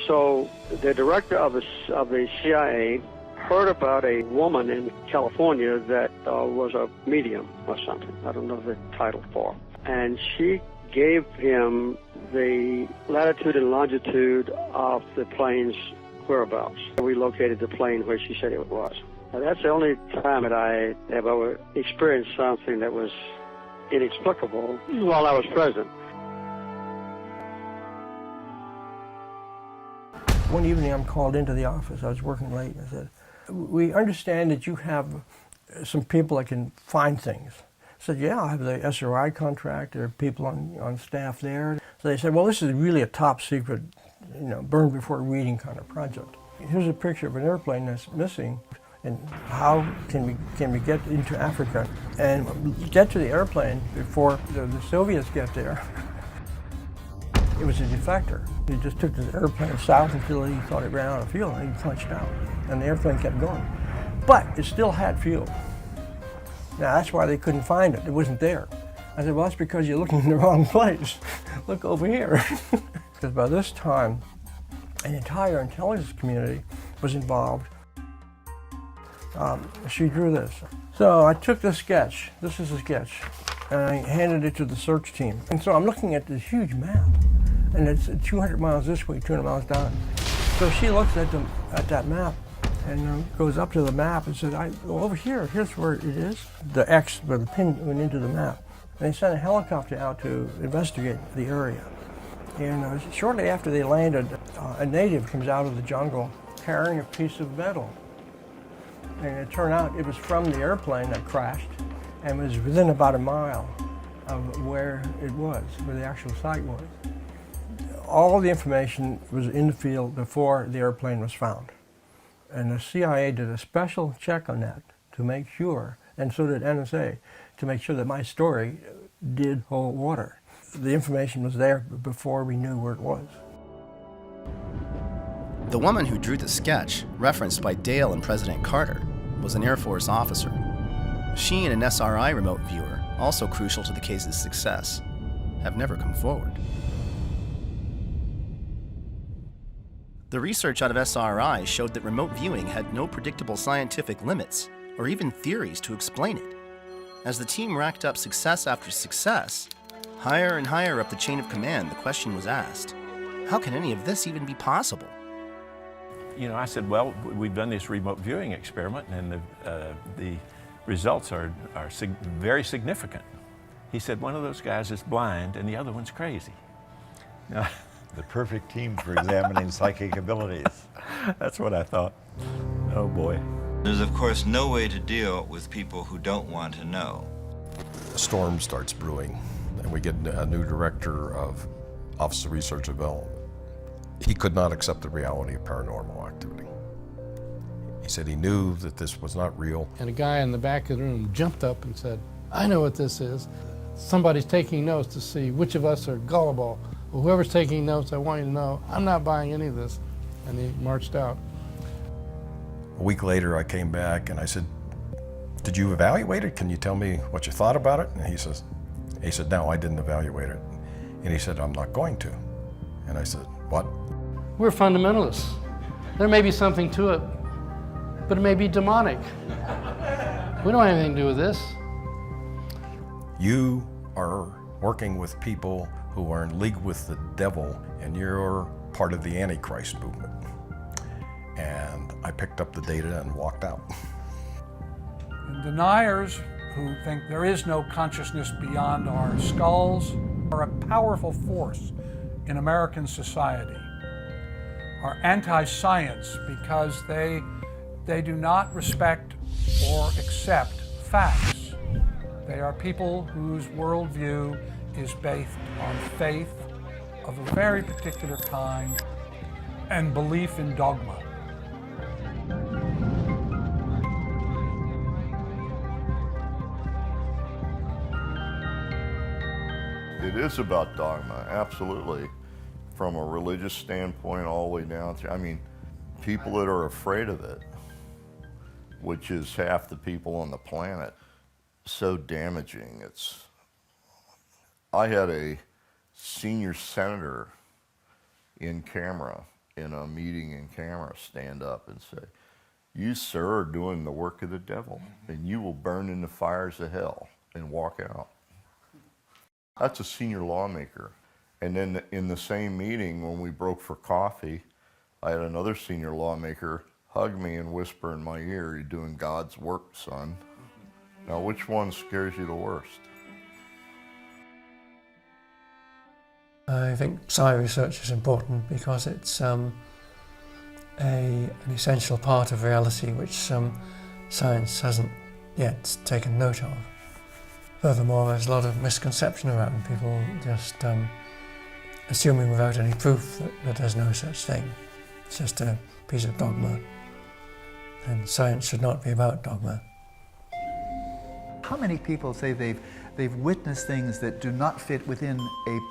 So the director of the CIA heard about a woman in California that was a medium or something. I don't know the title for. And she gave him the latitude and longitude of the plane's whereabouts. We located the plane where she said it was. Now, that's the only time that I have ever experienced something that was inexplicable while I was present. One evening I'm called into the office. I was working late. I said, we understand that you have some people that can find things. I said, yeah, I have the SRI contract. There are people on staff there. So they said, well, this is really a top secret, burn before reading kind of project. Here's a picture of an airplane that's missing, and how can we get into Africa and get to the airplane before the Soviets get there? It was a defector. He just took the airplane south until he thought it ran out of fuel, and he punched out, and the airplane kept going. But it still had fuel. Now, that's why they couldn't find it. It wasn't there. I said, well, that's because you're looking in the wrong place. Look over here. Because by this time, an entire intelligence community was involved. She drew this. So I took the sketch. This is a sketch. And I handed it to the search team. And so I'm looking at this huge map. And it's 200 miles this way, 200 miles down. So she looks at that map and goes up to the map and says, well, over here, here's where it is. The X, where the pin went into the map. And they sent a helicopter out to investigate the area. And shortly after they landed, a native comes out of the jungle carrying a piece of metal. And it turned out it was from the airplane that crashed and was within about a mile of where it was, where the actual site was. All the information was in the field before the airplane was found. And the CIA did a special check on that to make sure, and so did NSA, to make sure that my story did hold water. The information was there before we knew where it was. The woman who drew the sketch, referenced by Dale and President Carter, was an Air Force officer. She and an SRI remote viewer, also crucial to the case's success, have never come forward. The research out of SRI showed that remote viewing had no predictable scientific limits or even theories to explain it. As the team racked up success after success, higher and higher up the chain of command, the question was asked, how can any of this even be possible? I said, well, we've done this remote viewing experiment, and the results are very significant. He said, one of those guys is blind and the other one's crazy. Now, the perfect team for examining psychic abilities. That's what I thought. Oh boy. There's of course no way to deal with people who don't want to know. A storm starts brewing, and we get a new director of Office of Research Development. He could not accept the reality of paranormal activity. He said he knew that this was not real. And a guy in the back of the room jumped up and said, I know what this is. Somebody's taking notes to see which of us are gullible. Well, whoever's taking notes, I want you to know, I'm not buying any of this. And he marched out. A week later, I came back and I said, did you evaluate it? Can you tell me what you thought about it? And he said, no, I didn't evaluate it. And he said, I'm not going to. And I said, what? We're fundamentalists. There may be something to it, but it may be demonic. We don't have anything to do with this. You are working with people who are in league with the devil, and you're part of the Antichrist movement. And I picked up the data and walked out. And deniers who think there is no consciousness beyond our skulls are a powerful force in American society, are anti-science because they do not respect or accept facts. They are people whose worldview is based on faith of a very particular kind and belief in dogma. It is about dogma, absolutely. From a religious standpoint all the way down to, I mean, people that are afraid of it, which is half the people on the planet, so damaging. I had a senior senator in camera, in a meeting in camera, stand up and say, "You, sir, are doing the work of the devil, and you will burn in the fires of hell," and walk out. That's a senior lawmaker. And then in the same meeting, when we broke for coffee, I had another senior lawmaker hug me and whisper in my ear, "You're doing God's work, son." Now, which one scares you the worst? I think psi research is important because it's an essential part of reality which science hasn't yet taken note of. Furthermore, there's a lot of misconception around people just assuming without any proof that there's no such thing. It's just a piece of dogma, and science should not be about dogma. How many people say they've witnessed things that do not fit within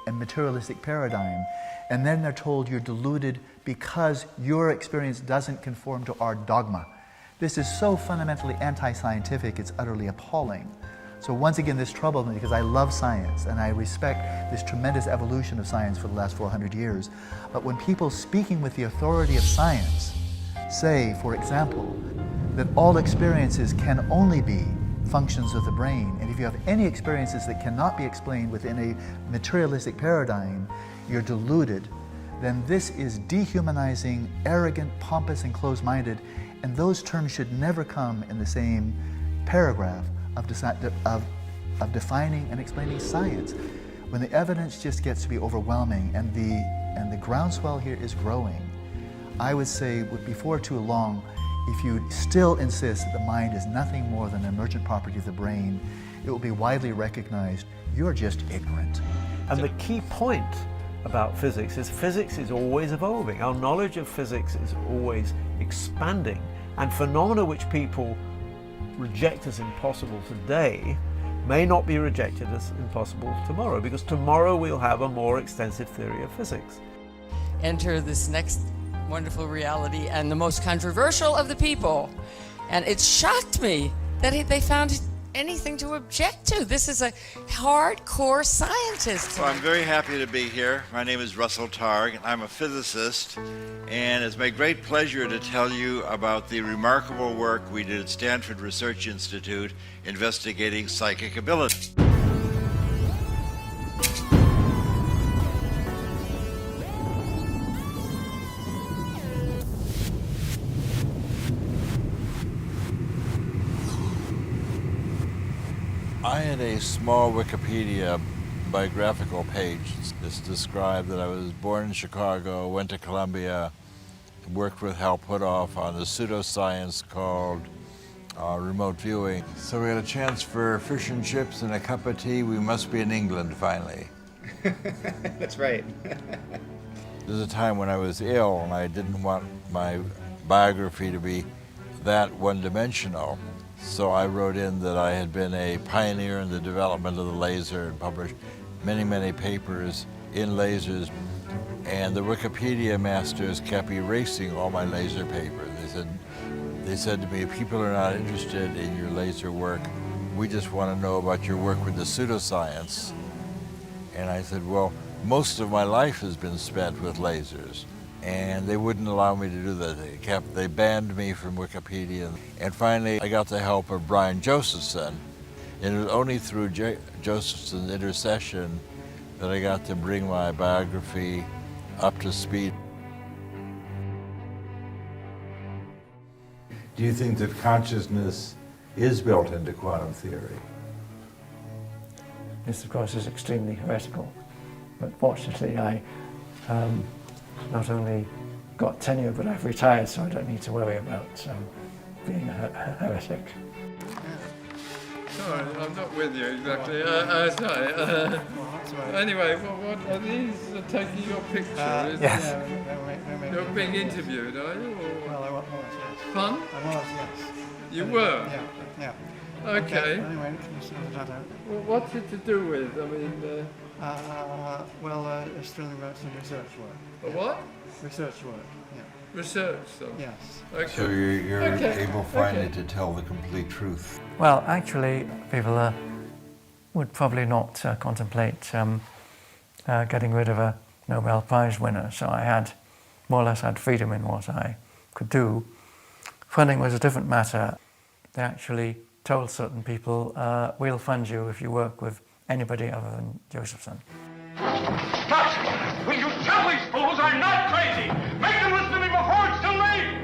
a materialistic paradigm, and then they're told you're deluded because your experience doesn't conform to our dogma? This is so fundamentally anti-scientific, it's utterly appalling. So once again, this troubled me because I love science and I respect this tremendous evolution of science for the last 400 years. But when people speaking with the authority of science say, for example, that all experiences can only be functions of the brain, and if you have any experiences that cannot be explained within a materialistic paradigm, you're deluded, then this is dehumanizing, arrogant, pompous, and closed-minded, and those terms should never come in the same paragraph of defining and explaining science. When the evidence just gets to be overwhelming and the groundswell here is growing, I would say before too long, if you still insist that the mind is nothing more than an emergent property of the brain, it will be widely recognized you're just ignorant. And the key point about physics is always evolving. Our knowledge of physics is always expanding, and phenomena which people reject as impossible today may not be rejected as impossible tomorrow, because tomorrow we'll have a more extensive theory of physics. Enter this next wonderful reality and the most controversial of the people. And it shocked me that they found anything to object to. This is a hardcore scientist. Well, I'm very happy to be here. My name is Russell Targ. I'm a physicist, and it's my great pleasure to tell you about the remarkable work we did at Stanford Research Institute investigating psychic ability. I had a small Wikipedia biographical page. This described that I was born in Chicago, went to Columbia, worked with Hal Puthoff on a pseudoscience called remote viewing. So we had a chance for fish and chips and a cup of tea. We must be in England finally. That's right. There was a time when I was ill and I didn't want my biography to be that one-dimensional. So I wrote in that I had been a pioneer in the development of the laser and published many, many papers in lasers. And the Wikipedia masters kept erasing all my laser papers. They said to me, if people are not interested in your laser work, we just want to know about your work with the pseudoscience. And I said, well, Most of my life has been spent with lasers, and they wouldn't allow me to do that. They banned me from Wikipedia. And finally, I got the help of Brian Josephson, and it was only through Josephson's intercession that I got to bring my biography up to speed. Do you think that consciousness is built into quantum theory? This, of course, is extremely heretical, but fortunately I not only got tenure, but I've retired, so I don't need to worry about being a heretic. Sorry, I'm not with you exactly. Sorry. Anyway, what are these taking your picture? Yes. You're being interviewed, are you? Or? Well, I was, yes. Fun? I was, yes. You were? Yeah. Okay. Anyway, can you sort that out? Well, what's it to do with? I mean... it's still about some research work. What? Research work, yeah. Research stuff? Yes. Okay. So you're okay. able finally to tell the complete truth. Well, actually, people would probably not contemplate getting rid of a Nobel Prize winner, so I had more or less had freedom in what I could do. Funding was a different matter. They actually told certain people, we'll fund you if you work with anybody other than Josephson. Stop! Will you tell these fools I'm not crazy? Make them listen to me before it's too late!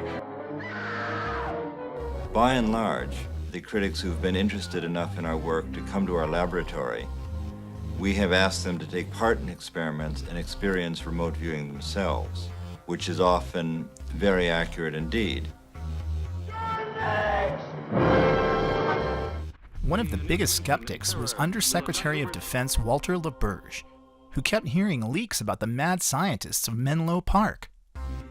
By and large, the critics who've been interested enough in our work to come to our laboratory, we have asked them to take part in experiments and experience remote viewing themselves, which is often very accurate indeed. One of the biggest skeptics was Undersecretary of Defense Walter LaBerge, who kept hearing leaks about the mad scientists of Menlo Park.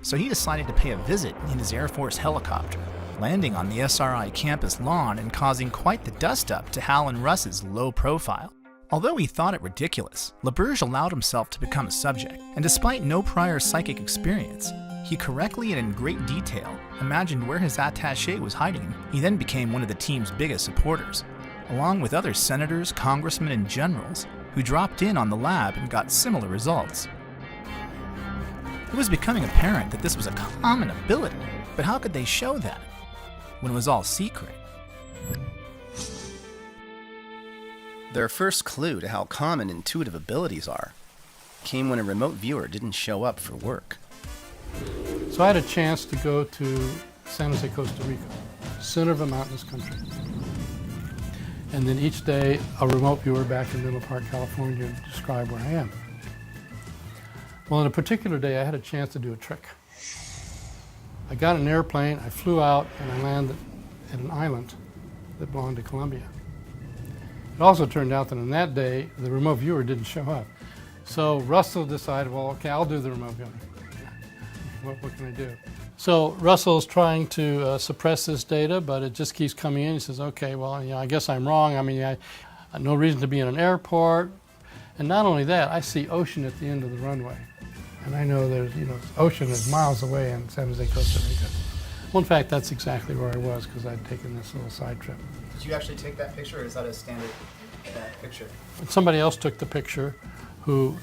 So he decided to pay a visit in his Air Force helicopter, landing on the SRI campus lawn and causing quite the dust-up to Hal and Russ's low profile. Although he thought it ridiculous, LaBerge allowed himself to become a subject, and despite no prior psychic experience, he correctly and in great detail imagined where his attaché was hiding. He then became one of the team's biggest supporters, along with other senators, congressmen, and generals who dropped in on the lab and got similar results. It was becoming apparent that this was a common ability, but how could they show that when it was all secret? Their first clue to how common intuitive abilities are came when a remote viewer didn't show up for work. So I had a chance to go to San Jose, Costa Rica, center of a mountainous country. And then each day, a remote viewer back in Menlo Park, California, would describe where I am. Well, on a particular day, I had a chance to do a trick. I got an airplane, I flew out, and I landed at an island that belonged to Colombia. It also turned out that on that day, the remote viewer didn't show up. So Russell decided, well, okay, I'll do the remote viewing. What can I do? So Russell's trying to suppress this data, but it just keeps coming in. He says, okay, well, I guess I'm wrong. I mean, no reason to be in an airport. And not only that, I see ocean at the end of the runway. And I know there's, ocean is miles away in San Jose, Costa Rica. Well, in fact, that's exactly where I was because I'd taken this little side trip. Did you actually take that picture, or is that a standard picture? Somebody else took the picture who,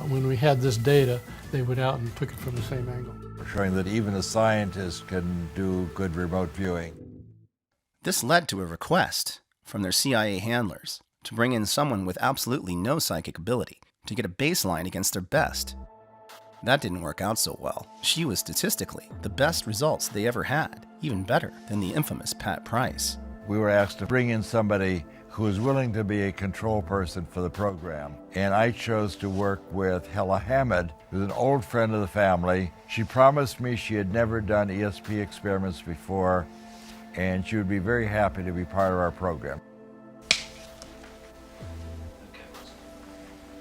when we had this data, they went out and took it from the same angle. Showing that even a scientist can do good remote viewing. This led to a request from their CIA handlers to bring in someone with absolutely no psychic ability to get a baseline against their best. That didn't work out so well. She was statistically the best results they ever had, even better than the infamous Pat Price. We were asked to bring in somebody who was willing to be a control person for the program. And I chose to work with Hella Hamid, who's an old friend of the family. She promised me she had never done ESP experiments before, and she would be very happy to be part of our program.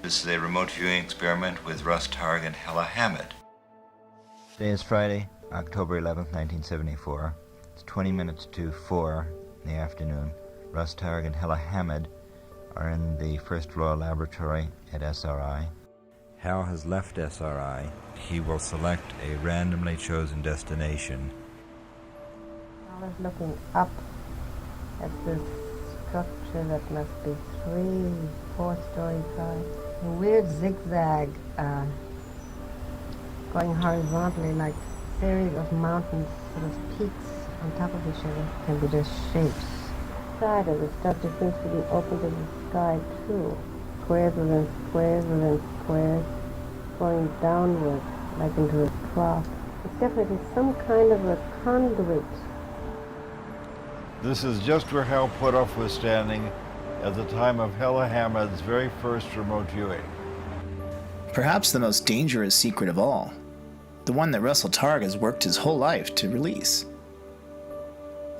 This is a remote viewing experiment with Russ Targ and Hella Hamid. Today is Friday, October 11th, 1974. It's 20 minutes to 4 in the afternoon. Russ Targ and Hella Hamid are in the first floor laboratory at SRI. Hal has left SRI. He will select a randomly chosen destination. I was looking up at this structure that must be 3-4 stories high. A weird zigzag going horizontally like a series of mountains, sort of peaks on top of each other, can be just shapes. The side of the structure seems to be open to the sky too. Squares within squares within squares, going downward like into a trough. It's definitely some kind of a conduit. This is just where Hal Puthoff was standing at the time of Hella Hamed's very first remote viewing. Perhaps the most dangerous secret of all, the one that Russell Targ has worked his whole life to release,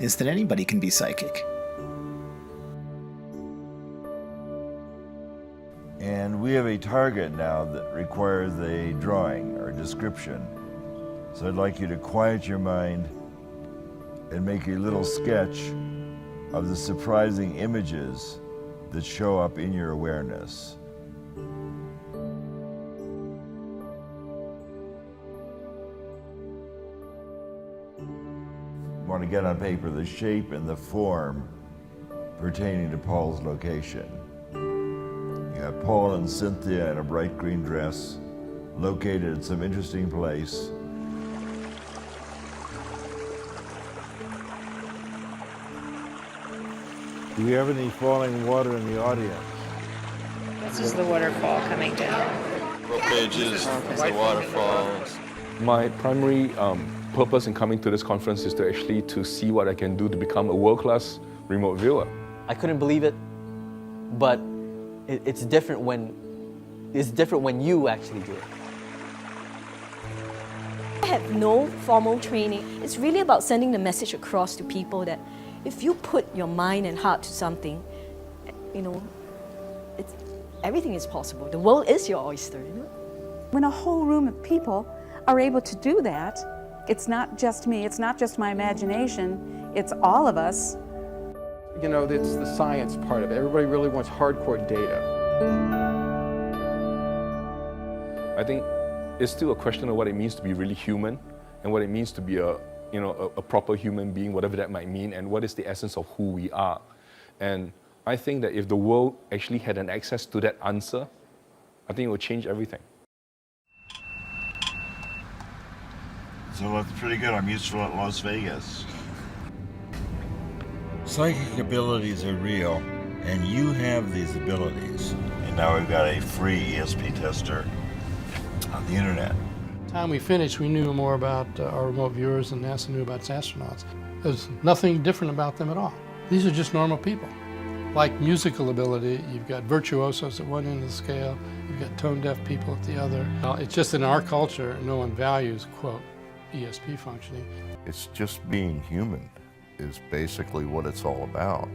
is that anybody can be psychic. And we have a target now that requires a drawing or description. So I'd like you to quiet your mind and make a little sketch of the surprising images that show up in your awareness. You want to get on paper the shape and the form pertaining to Paul's location. You have Paul and Cynthia in a bright green dress, located at some interesting place. Do we have any falling water in the audience? This is the waterfall coming down. What pages, the waterfalls. My primary purpose in coming to this conference is to actually to see what I can do to become a world-class remote viewer. I couldn't believe it, but it's different when you actually do it. I have no formal training. It's really about sending the message across to people that if you put your mind and heart to something, everything is possible. The world is your oyster. When a whole room of people are able to do that, it's not just me, it's not just my imagination, it's all of us. It's the science part of it. Everybody really wants hardcore data. I think it's still a question of what it means to be really human and what it means to be a proper human being, whatever that might mean, and what is the essence of who we are. And I think that if the world actually had an access to that answer, I think it would change everything. So that's pretty good. I'm useful at Las Vegas. Psychic abilities are real, and you have these abilities. And now we've got a free ESP tester on the internet. By the time we finished, we knew more about our remote viewers than NASA knew about its astronauts. There's nothing different about them at all. These are just normal people. Like musical ability, you've got virtuosos at one end of the scale, you've got tone-deaf people at the other. It's just in our culture, no one values, quote, ESP functioning. It's just being human is basically what it's all about.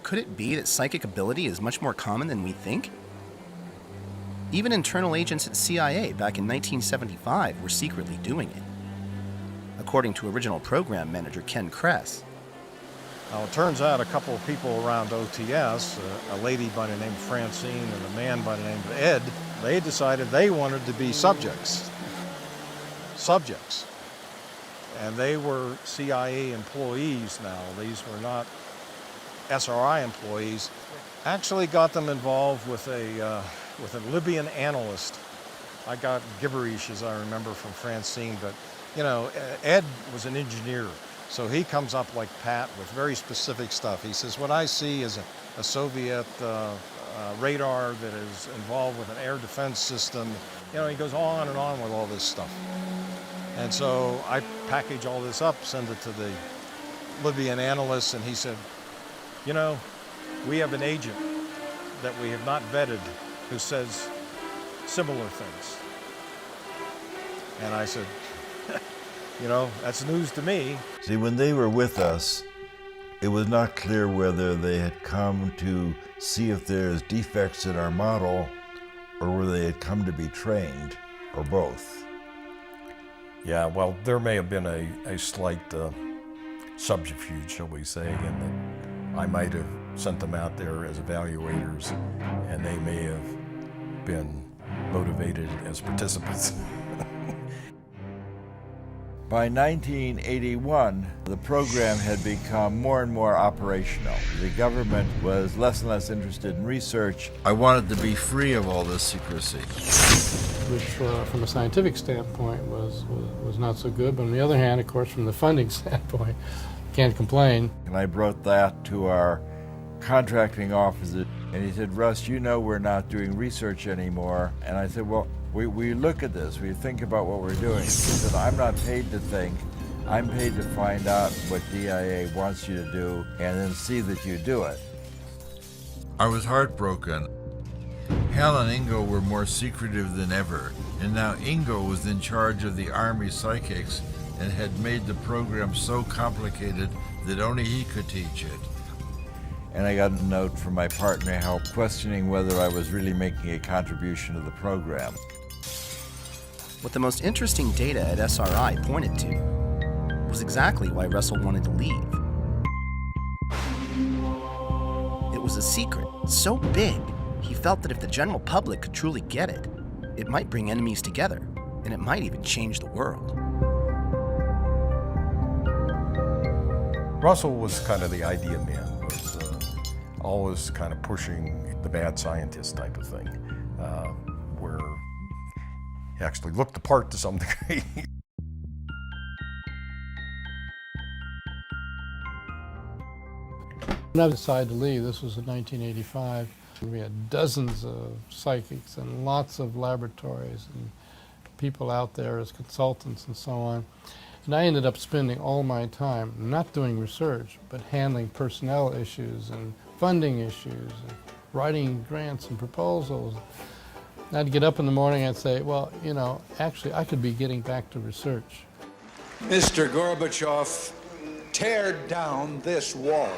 Could it be that psychic ability is much more common than we think? Even internal agents at CIA back in 1975 were secretly doing it, according to original program manager Ken Kress. Now, it turns out a couple of people around OTS, a lady by the name of Francine and a man by the name of Ed, they decided they wanted to be subjects. And they were CIA employees now. These were not SRI employees. Actually got them involved with a Libyan analyst. I got gibberish, as I remember, from Francine, but Ed was an engineer. So he comes up like Pat with very specific stuff. He says, what I see is a Soviet radar that is involved with an air defense system. He goes on and on with all this stuff. And so I package all this up, send it to the Libyan analyst, and he said, we have an agent that we have not vetted who says similar things. And I said, that's news to me. See, when they were with us, it was not clear whether they had come to see if there's defects in our model or whether they had come to be trained, or both. Yeah, well, there may have been a slight subterfuge, shall we say, in that I might have sent them out there as evaluators, and they may have been motivated as participants. By 1981, the program had become more and more operational. The government was less and less interested in research. I wanted to be free of all this secrecy. Which, from a scientific standpoint, was not so good. But on the other hand, of course, from the funding standpoint, can't complain. And I brought that to our contracting officer, and he said, Russ, you know we're not doing research anymore. And I said, well, we look at this, we think about what we're doing. He said, I'm not paid to think, I'm paid to find out what DIA wants you to do and then see that you do it. I was heartbroken. Hal and Ingo were more secretive than ever, and now Ingo was in charge of the Army psychics and had made the program so complicated that only he could teach it. And I got a note from my partner, Hal, questioning whether I was really making a contribution to the program. What the most interesting data at SRI pointed to was exactly why Russell wanted to leave. It was a secret so big, he felt that if the general public could truly get it, it might bring enemies together, and it might even change the world. Russell was kind of the idea man, was always kind of pushing the bad scientist type of thing, where he actually looked the part to some degree. When I decided to leave, this was in 1985, we had dozens of psychics and lots of laboratories and people out there as consultants and so on. And I ended up spending all my time not doing research, but handling personnel issues and funding issues and writing grants and proposals. I'd get up in the morning and say, well, you know, actually I could be getting back to research. Mr. Gorbachev, tear down this wall.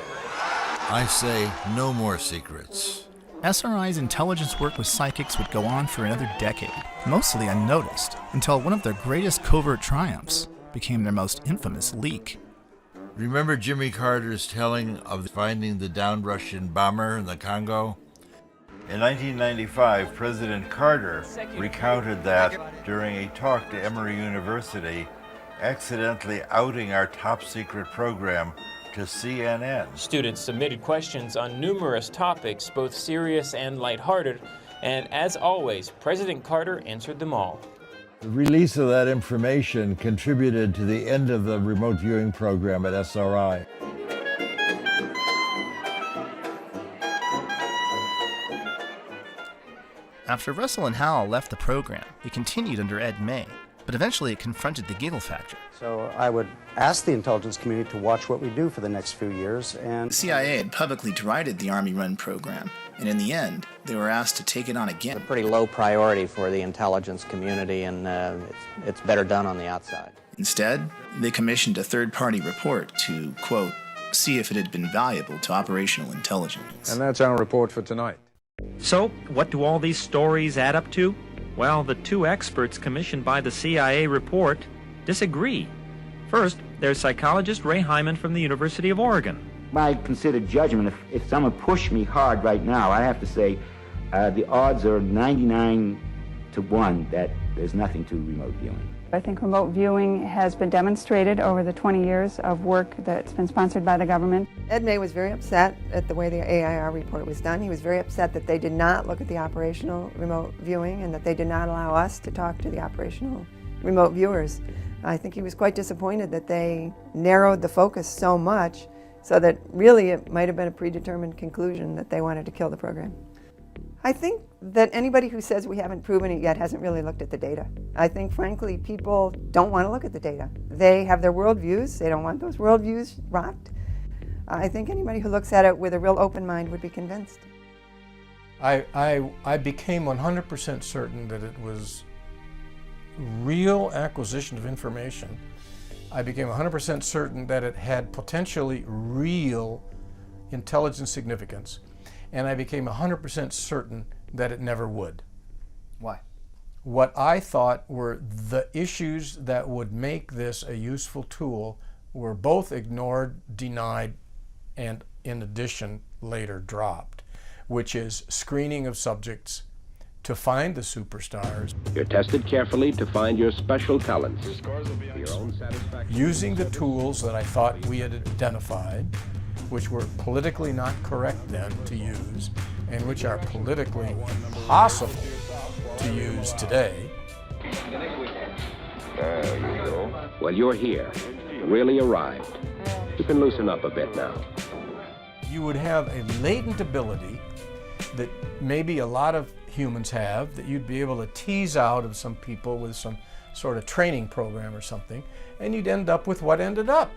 I say no more secrets. SRI's intelligence work with psychics would go on for another decade, mostly unnoticed, until one of their greatest covert triumphs became their most infamous leak. Remember Jimmy Carter's telling of finding the downed Russian bomber in the Congo? In 1995, President Carter recounted that during a talk to Emory University, accidentally outing our top secret program to CNN. Students submitted questions on numerous topics, both serious and lighthearted, and as always, President Carter answered them all. The release of that information contributed to the end of the remote viewing program at SRI. After Russell and Hal left the program, it continued under Ed May, but eventually it confronted the giggle factor. So I would ask the intelligence community to watch what we do for the next few years. And the CIA had publicly derided the Army-run program, and in the end, they were asked to take it on again. It's a pretty low priority for the intelligence community, and it's better done on the outside. Instead, they commissioned a third-party report to, quote, see if it had been valuable to operational intelligence. And that's our report for tonight. So, what do all these stories add up to? Well, the two experts commissioned by the CIA report disagree. First, there's psychologist Ray Hyman from the University of Oregon. My considered judgment, if someone pushed me hard right now, I have to say the odds are 99 to 1 that there's nothing to remote viewing. I think remote viewing has been demonstrated over the 20 years of work that's been sponsored by the government. Ed May was very upset at the way the AIR report was done. He was very upset that they did not look at the operational remote viewing and that they did not allow us to talk to the operational remote viewers. I think he was quite disappointed that they narrowed the focus so much so that really it might have been a predetermined conclusion that they wanted to kill the program. I think that anybody who says we haven't proven it yet hasn't really looked at the data. I think, frankly, people don't want to look at the data. They have their worldviews. They don't want those worldviews rocked. I think anybody who looks at it with a real open mind would be convinced. I became 100% certain that it was real acquisition of information. I became 100% certain that it had potentially real intelligence significance. And I became 100% certain that it never would. Why? What I thought were the issues that would make this a useful tool were both ignored, denied, and in addition later dropped, which is screening of subjects, to find the superstars. You're tested carefully to find your special talents. For your own satisfaction. Using the tools that I thought we had identified, which were politically not correct then to use, and which are politically impossible to use today. There you go. Well, you're here. Really arrived. You can loosen up a bit now. You would have a latent ability that maybe a lot of humans have, that you'd be able to tease out of some people with some sort of training program or something, and you'd end up with what ended up.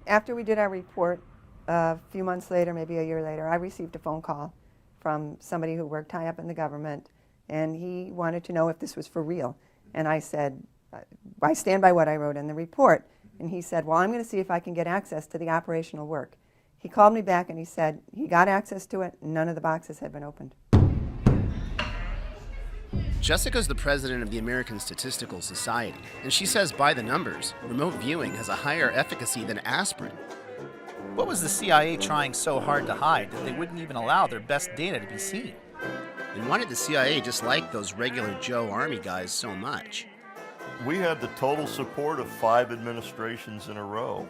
After we did our report, a few months later, maybe a year later, I received a phone call from somebody who worked high up in the government, and he wanted to know if this was for real. And I said, I stand by what I wrote in the report. And he said, well, I'm going to see if I can get access to the operational work. He called me back and he said he got access to it, none of the boxes had been opened. Jessica's the president of the American Statistical Society, and she says by the numbers, remote viewing has a higher efficacy than aspirin. What was the CIA trying so hard to hide that they wouldn't even allow their best data to be seen? And why did the CIA dislike those regular Joe Army guys so much? We had the total support of 5 administrations in a row.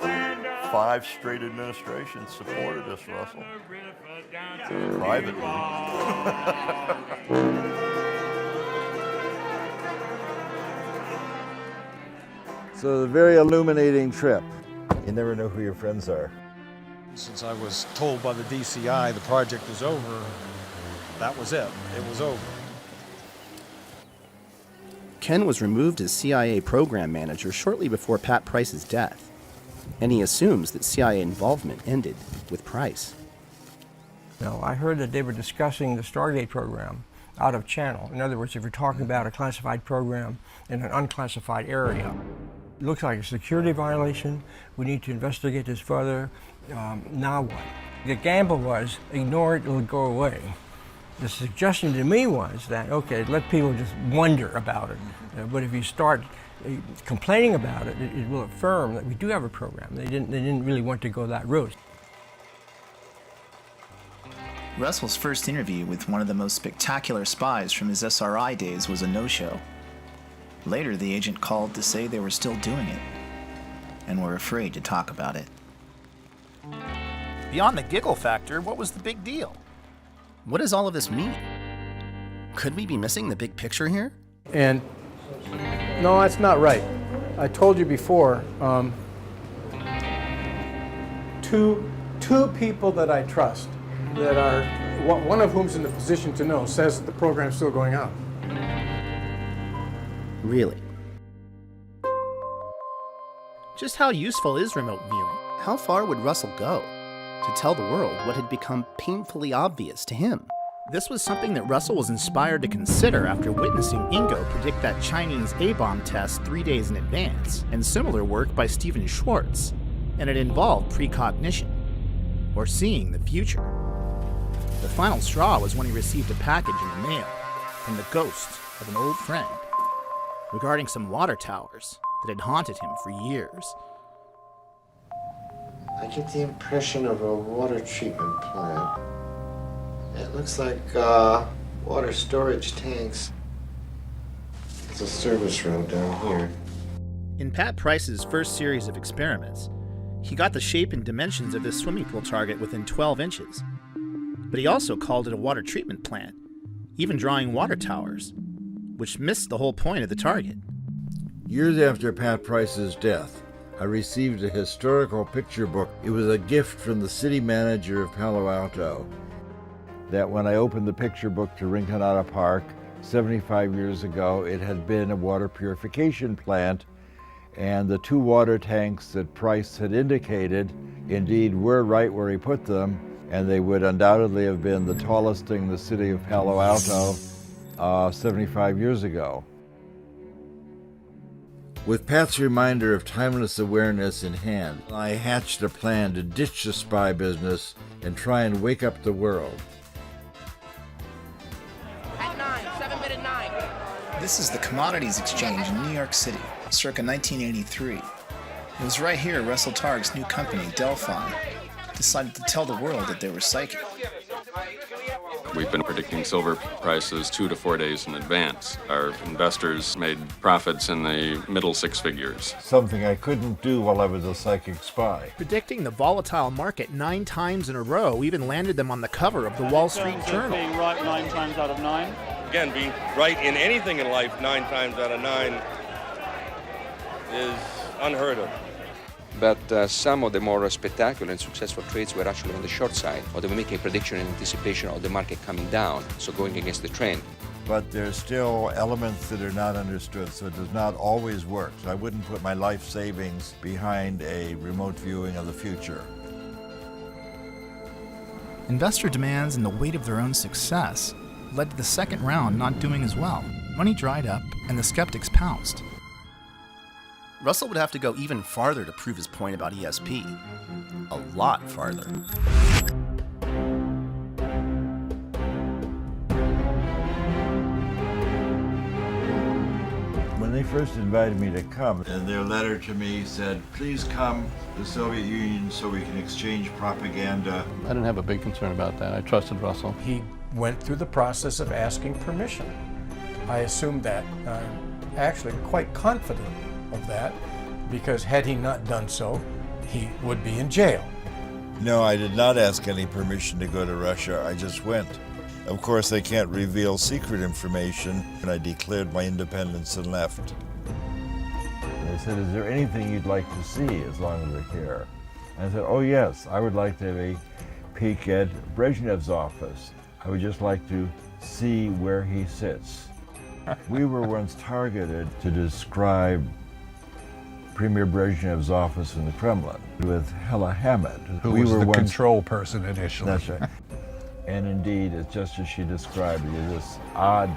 5 straight administrations supported us, Russell. Privately. So the very illuminating trip. You never know who your friends are. Since I was told by the DCI the project is over, that was it. It was over. Ken was removed as CIA program manager shortly before Pat Price's death, and he assumes that CIA involvement ended with Price. No, I heard that they were discussing the Stargate program out of channel. In other words, if you're talking about a classified program in an unclassified area, it looks like a security violation. We need to investigate this further. Now what? The gamble was, ignore it, it'll go away. The suggestion to me was that, okay, let people just wonder about it. But if you start complaining about it, it will affirm that we do have a program. They didn't really want to go that route. Russell's first interview with one of the most spectacular spies from his SRI days was a no-show. Later, the agent called to say they were still doing it, and were afraid to talk about it. Beyond the giggle factor, what was the big deal? What does all of this mean? Could we be missing the big picture here? And no, that's not right. I told you before, two people that I trust, that are, one of whom's in the position to know, says that the program's still going on. Really? Just how useful is remote viewing? How far would Russell go to tell the world what had become painfully obvious to him? This was something that Russell was inspired to consider after witnessing Ingo predict that Chinese A-bomb test 3 days in advance, and similar work by Stephen Schwartz, and it involved precognition, or seeing the future. The final straw was when he received a package in the mail from the ghost of an old friend regarding some water towers that had haunted him for years. I get the impression of a water treatment plant. It looks like water storage tanks. There's a service road down here. In Pat Price's first series of experiments, he got the shape and dimensions of his swimming pool target within 12 inches. But he also called it a water treatment plant, even drawing water towers, which missed the whole point of the target. Years after Pat Price's death, I received a historical picture book. It was a gift from the city manager of Palo Alto. That when I opened the picture book to Rinconada Park 75 years ago, it had been a water purification plant, and the 2 water tanks that Price had indicated indeed were right where he put them, and they would undoubtedly have been the tallest thing in the city of Palo Alto 75 years ago. With Pat's reminder of timeless awareness in hand, I hatched a plan to ditch the spy business and try and wake up the world. At 9, 7 minute 9. This is the Commodities Exchange in New York City, circa 1983. It was right here Russell Targ's new company, Delphi, decided to tell the world that they were psychic. We've been predicting silver prices 2 to 4 days in advance. Our investors made profits in the middle six figures. Something I couldn't do while I was a psychic spy. Predicting the volatile market 9 times in a row even landed them on the cover of the Wall Street Journal. Being right 9 times out of 9. Again, being right in anything in life 9 times out of 9 is unheard of. But some of the more spectacular and successful trades were actually on the short side, or they were making a prediction in anticipation of the market coming down, so going against the trend. But there's still elements that are not understood, so it does not always work. So I wouldn't put my life savings behind a remote viewing of the future. Investor demands and the weight of their own success led to the second round not doing as well. Money dried up, and the skeptics pounced. Russell would have to go even farther to prove his point about ESP. A lot farther. When they first invited me to come, and their letter to me said, please come to the Soviet Union so we can exchange propaganda. I didn't have a big concern about that. I trusted Russell. He went through the process of asking permission. I assumed that. Actually quite confident of that, because had he not done so, he would be in jail. No, I did not ask any permission to go to Russia. I just went. Of course, they can't reveal secret information, and I declared my independence and left. They said, is there anything you'd like to see as long as we're here? And I said, oh yes, I would like to have a peek at Brezhnev's office. I would just like to see where he sits. We were once targeted to describe Premier Brezhnev's office in the Kremlin with Hella Hamid. Who was the control person initially. That's right. And indeed, it's just as she described it, this odd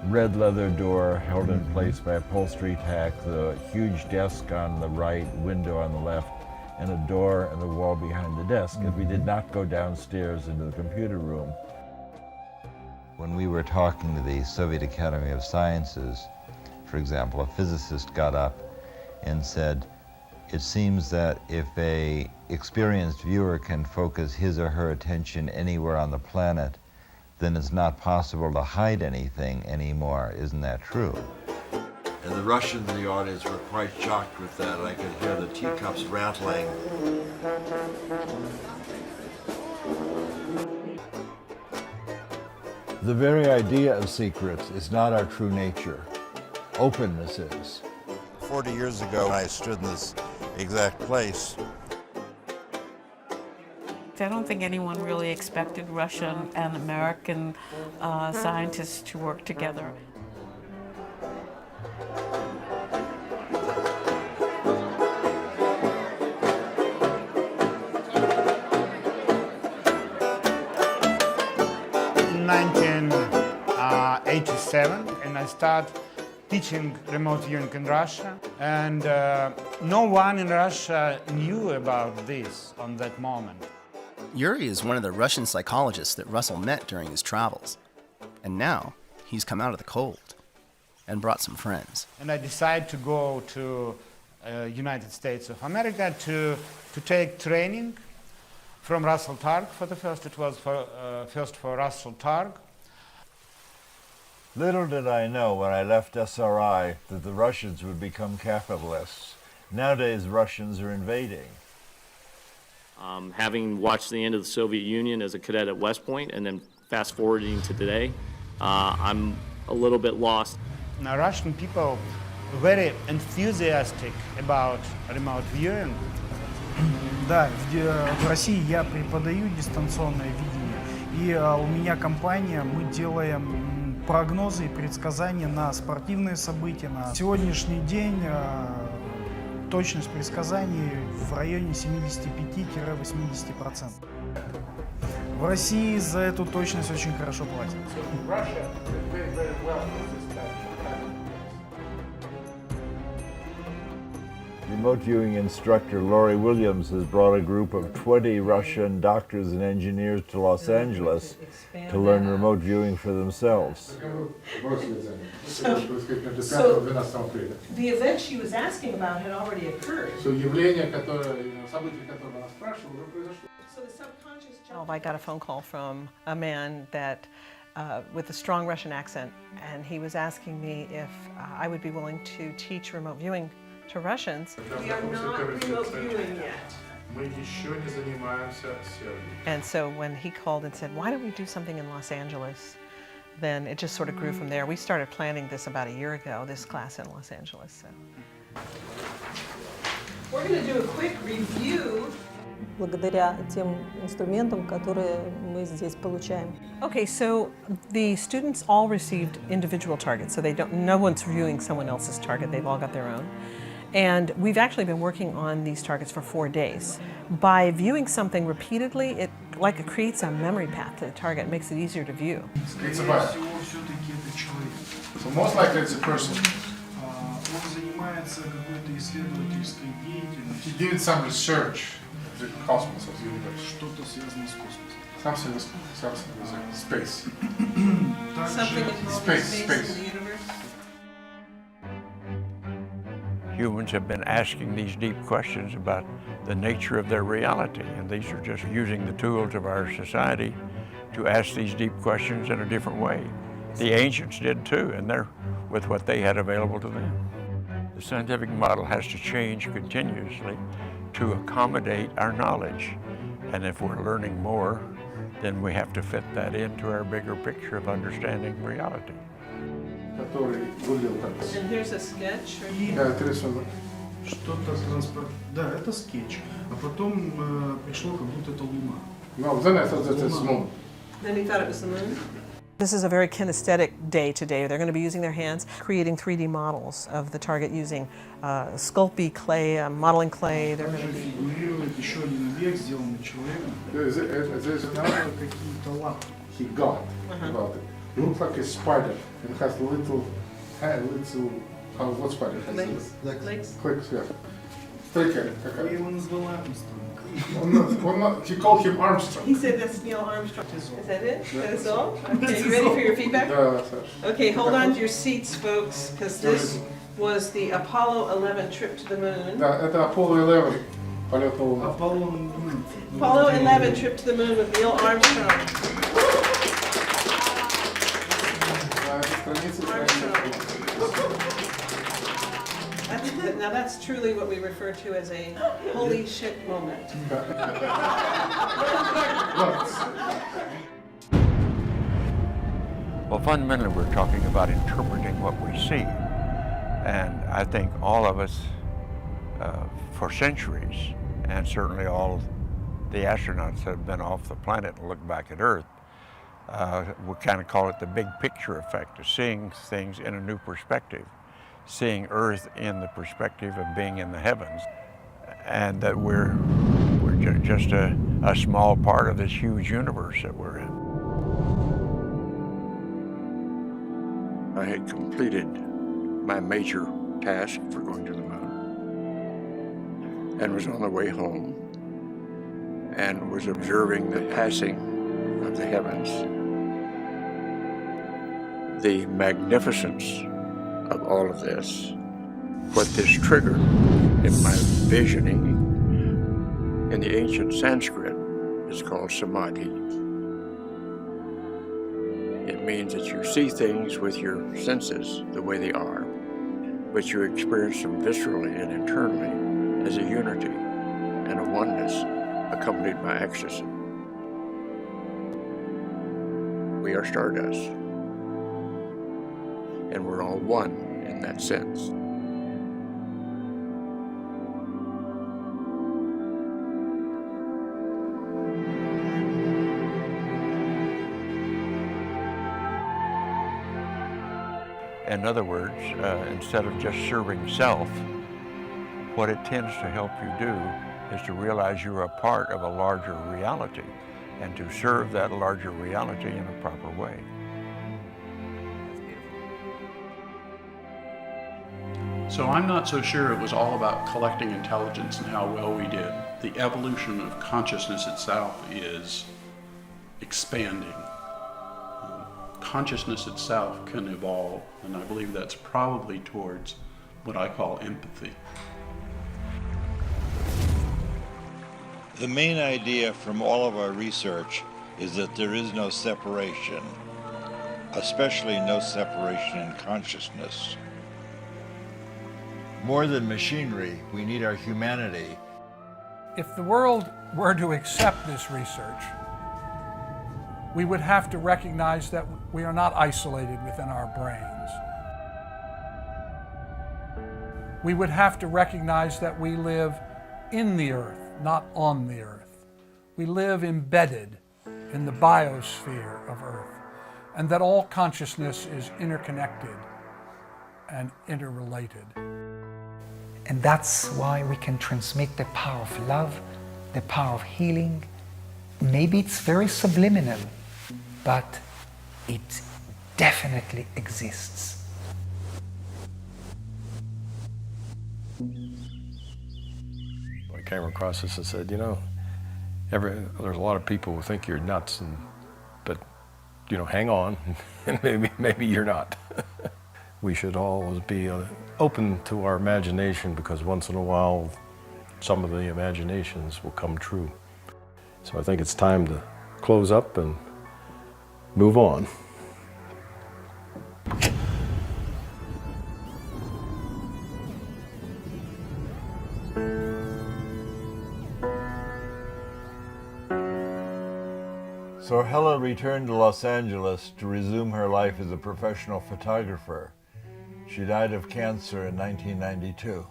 red leather door held in place by upholstery tack, the huge desk on the right, window on the left, and a door in the wall behind the desk. If we did not go downstairs into the computer room. When we were talking to the Soviet Academy of Sciences, for example, a physicist got up and said, it seems that if a experienced viewer can focus his or her attention anywhere on the planet, then it's not possible to hide anything anymore. Isn't that true? And the Russians in the audience were quite shocked with that. I could hear the teacups rattling. The very idea of secrets is not our true nature. Openness is. 40 years ago, I stood in this exact place. I don't think anyone really expected Russian and American scientists to work together. In 1987, and I started teaching remote viewing in Russia, and no one in Russia knew about this on that moment. Yuri is one of the Russian psychologists that Russell met during his travels. And now, he's come out of the cold and brought some friends. And I decided to go to United States of America to take training from Russell Targ for the first. It was first for Russell Targ. Little did I know when I left SRI that the Russians would become capitalists. Nowadays, Russians are invading. Having watched the end of the Soviet Union as a cadet at West Point and then fast forwarding to today, I'm a little bit lost. Now, Russian people are very enthusiastic about remote viewing. Да, в России я преподаю дистанционное видение, и у меня компания, мы делаем прогнозы и предсказания на спортивные события. На сегодняшний день точность предсказаний в районе 75-80%. В России за эту точность очень хорошо платят. Remote viewing instructor Laurie Williams has brought a group of 20 Russian doctors and engineers to Los Angeles to learn remote viewing for themselves. So the event she was asking about had already occurred. So the subconscious job. I got a phone call from a man that with a strong Russian accent, and he was asking me if I would be willing to teach remote viewing to Russians. We are not remote viewing yet. And so when he called and said, why don't we do something in Los Angeles, then it just sort of grew from there. We started planning this about a year ago, this class in Los Angeles. So. We're going to do a quick review. Благодаря тем инструментам, которые мы здесь получаем. Okay, so the students all received individual targets, so no one's viewing someone else's target, they've all got their own. And we've actually been working on these targets for 4 days. By viewing something repeatedly, it creates a memory path to the target, makes it easier to view. It's a bot. So most likely it's a person. He did some research of the cosmos, of the universe. Something with space. Something involving space in the universe? Humans have been asking these deep questions about the nature of their reality, and these are just using the tools of our society to ask these deep questions in a different way. The ancients did too, and they're with what they had available to them. The scientific model has to change continuously to accommodate our knowledge, and if we're learning more, then we have to fit that into our bigger picture of understanding reality. And here's a sketch. Да, это скетч. А потом пришло, как будто это Луна. Then he thought it was the moon. This is a very kinesthetic day today. They're going to be using their hands, creating 3D models of the target using Sculpey clay, modeling clay. They're going to be... Еще один объект, сделанный человеком. Какие-то лапы. He got about it. It looks like a spider. It has little, what spider has legs? Legs, yeah. Стрекер. Я его назвал Армстронг. He called him Armstrong. He said that's Neil Armstrong. Is that it? That's all? Okay, you ready for your feedback? Okay, hold on to your seats, folks, because this was the Apollo 11 trip to the moon. Да, это Apollo 11. Полет на Луну. Apollo 11 trip to the moon with Neil Armstrong. Now that's truly what we refer to as a holy shit moment. Well, fundamentally, we're talking about interpreting what we see. And I think all of us, for centuries, and certainly all the astronauts that have been off the planet and look back at Earth, we kind of call it the big picture effect of seeing things in a new perspective, seeing Earth in the perspective of being in the heavens, and that we're just a small part of this huge universe that we're in. I had completed my major task for going to the moon and was on the way home and was observing the passing of the heavens, the magnificence of all of this. What this triggered in my visioning in the ancient Sanskrit is called samadhi. It means that you see things with your senses the way they are, but you experience them viscerally and internally as a unity and a oneness accompanied by ecstasy. We are stardust, and we're all one in that sense. In other words, instead of just serving self, what it tends to help you do is to realize you're a part of a larger reality and to serve that larger reality in a proper way. So I'm not so sure it was all about collecting intelligence and how well we did. The evolution of consciousness itself is expanding. Consciousness itself can evolve, and I believe that's probably towards what I call empathy. The main idea from all of our research is that there is no separation, especially no separation in consciousness. More than machinery, we need our humanity. If the world were to accept this research, we would have to recognize that we are not isolated within our brains. We would have to recognize that we live in the earth, not on the earth. We live embedded in the biosphere of earth, and that all consciousness is interconnected and interrelated. And that's why we can transmit the power of love, the power of healing. Maybe it's very subliminal, but it definitely exists. I came across this and said, you know, there's a lot of people who think you're nuts, but you know, hang on, and maybe you're not. We should always be open to our imagination, because once in a while, some of the imaginations will come true. So I think it's time to close up and move on. So Hella returned to Los Angeles to resume her life as a professional photographer. She died of cancer in 1992.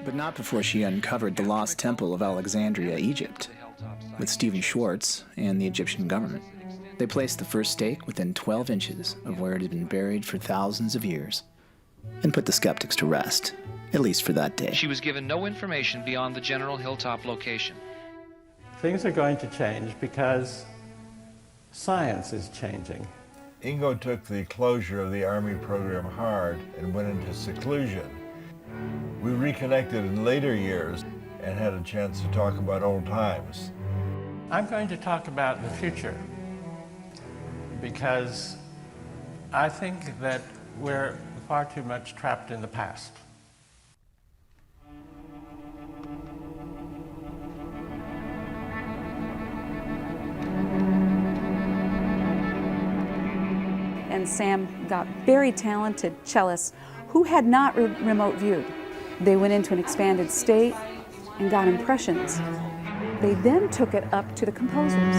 But not before she uncovered the lost temple of Alexandria, Egypt, with Stephen Schwartz and the Egyptian government. They placed the first stake within 12 inches of where it had been buried for thousands of years, and put the skeptics to rest, at least for that day. She was given no information beyond the general hilltop location. Things are going to change because science is changing. Ingo took the closure of the Army program hard and went into seclusion. We reconnected in later years and had a chance to talk about old times. I'm going to talk about the future because I think that we're far too much trapped in the past. And Sam got very talented cellists who had not remote viewed. They went into an expanded state and got impressions. They then took it up to the composers.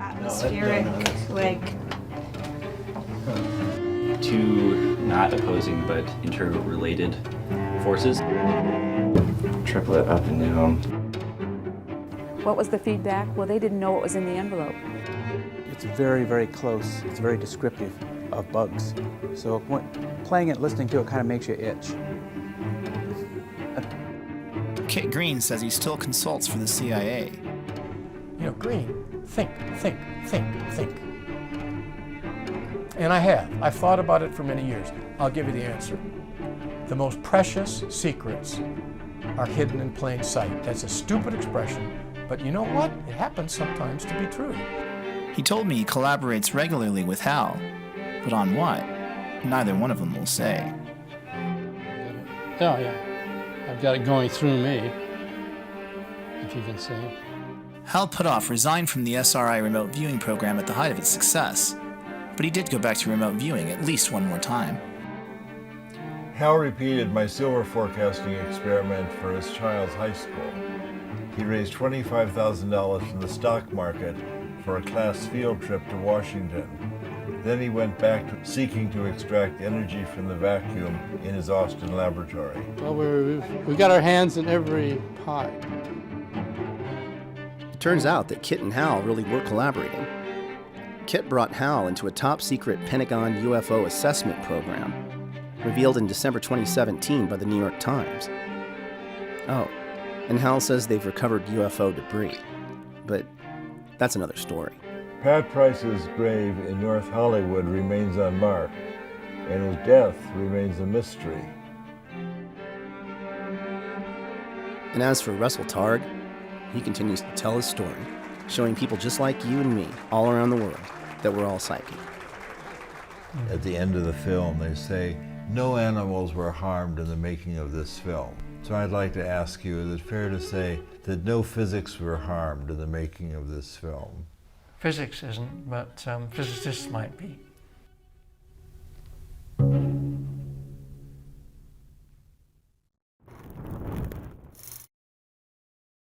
Atmospheric, like... Two not opposing but interrelated forces. Triplet up and down. What was the feedback? Well, they didn't know what was in the envelope. It's very, very close. It's very descriptive of bugs. So playing it, listening to it kind of makes you itch. Kit Green says he still consults for the CIA. You know, Green, think. And I have. I've thought about it for many years. I'll give you the answer. The most precious secrets are hidden in plain sight. That's a stupid expression, but you know what? It happens sometimes to be true. He told me he collaborates regularly with Hal, but on what? Neither one of them will say. Oh, yeah. I've got it going through me, if you can see. Hal Puthoff resigned from the SRI remote viewing program at the height of its success, but he did go back to remote viewing at least one more time. Hal repeated my silver forecasting experiment for his child's high school. He raised $25,000 from the stock market for a class field trip to Washington. Then he went back to seeking to extract energy from the vacuum in his Austin laboratory. Well, we've got our hands in every pie. It turns out that Kit and Hal really were collaborating. Kit brought Hal into a top-secret Pentagon UFO assessment program, revealed in December 2017 by the New York Times. Oh, and Hal says they've recovered UFO debris. But that's another story. Pat Price's grave in North Hollywood remains unmarked. and his death remains a mystery. And as for Russell Targ, he continues to tell his story, showing people just like you and me all around the world that we're all psychic. At the end of the film, they say, no animals were harmed in the making of this film. So I'd like to ask you, is it fair to say that no physics were harmed in the making of this film? Physics isn't, but physicists might be.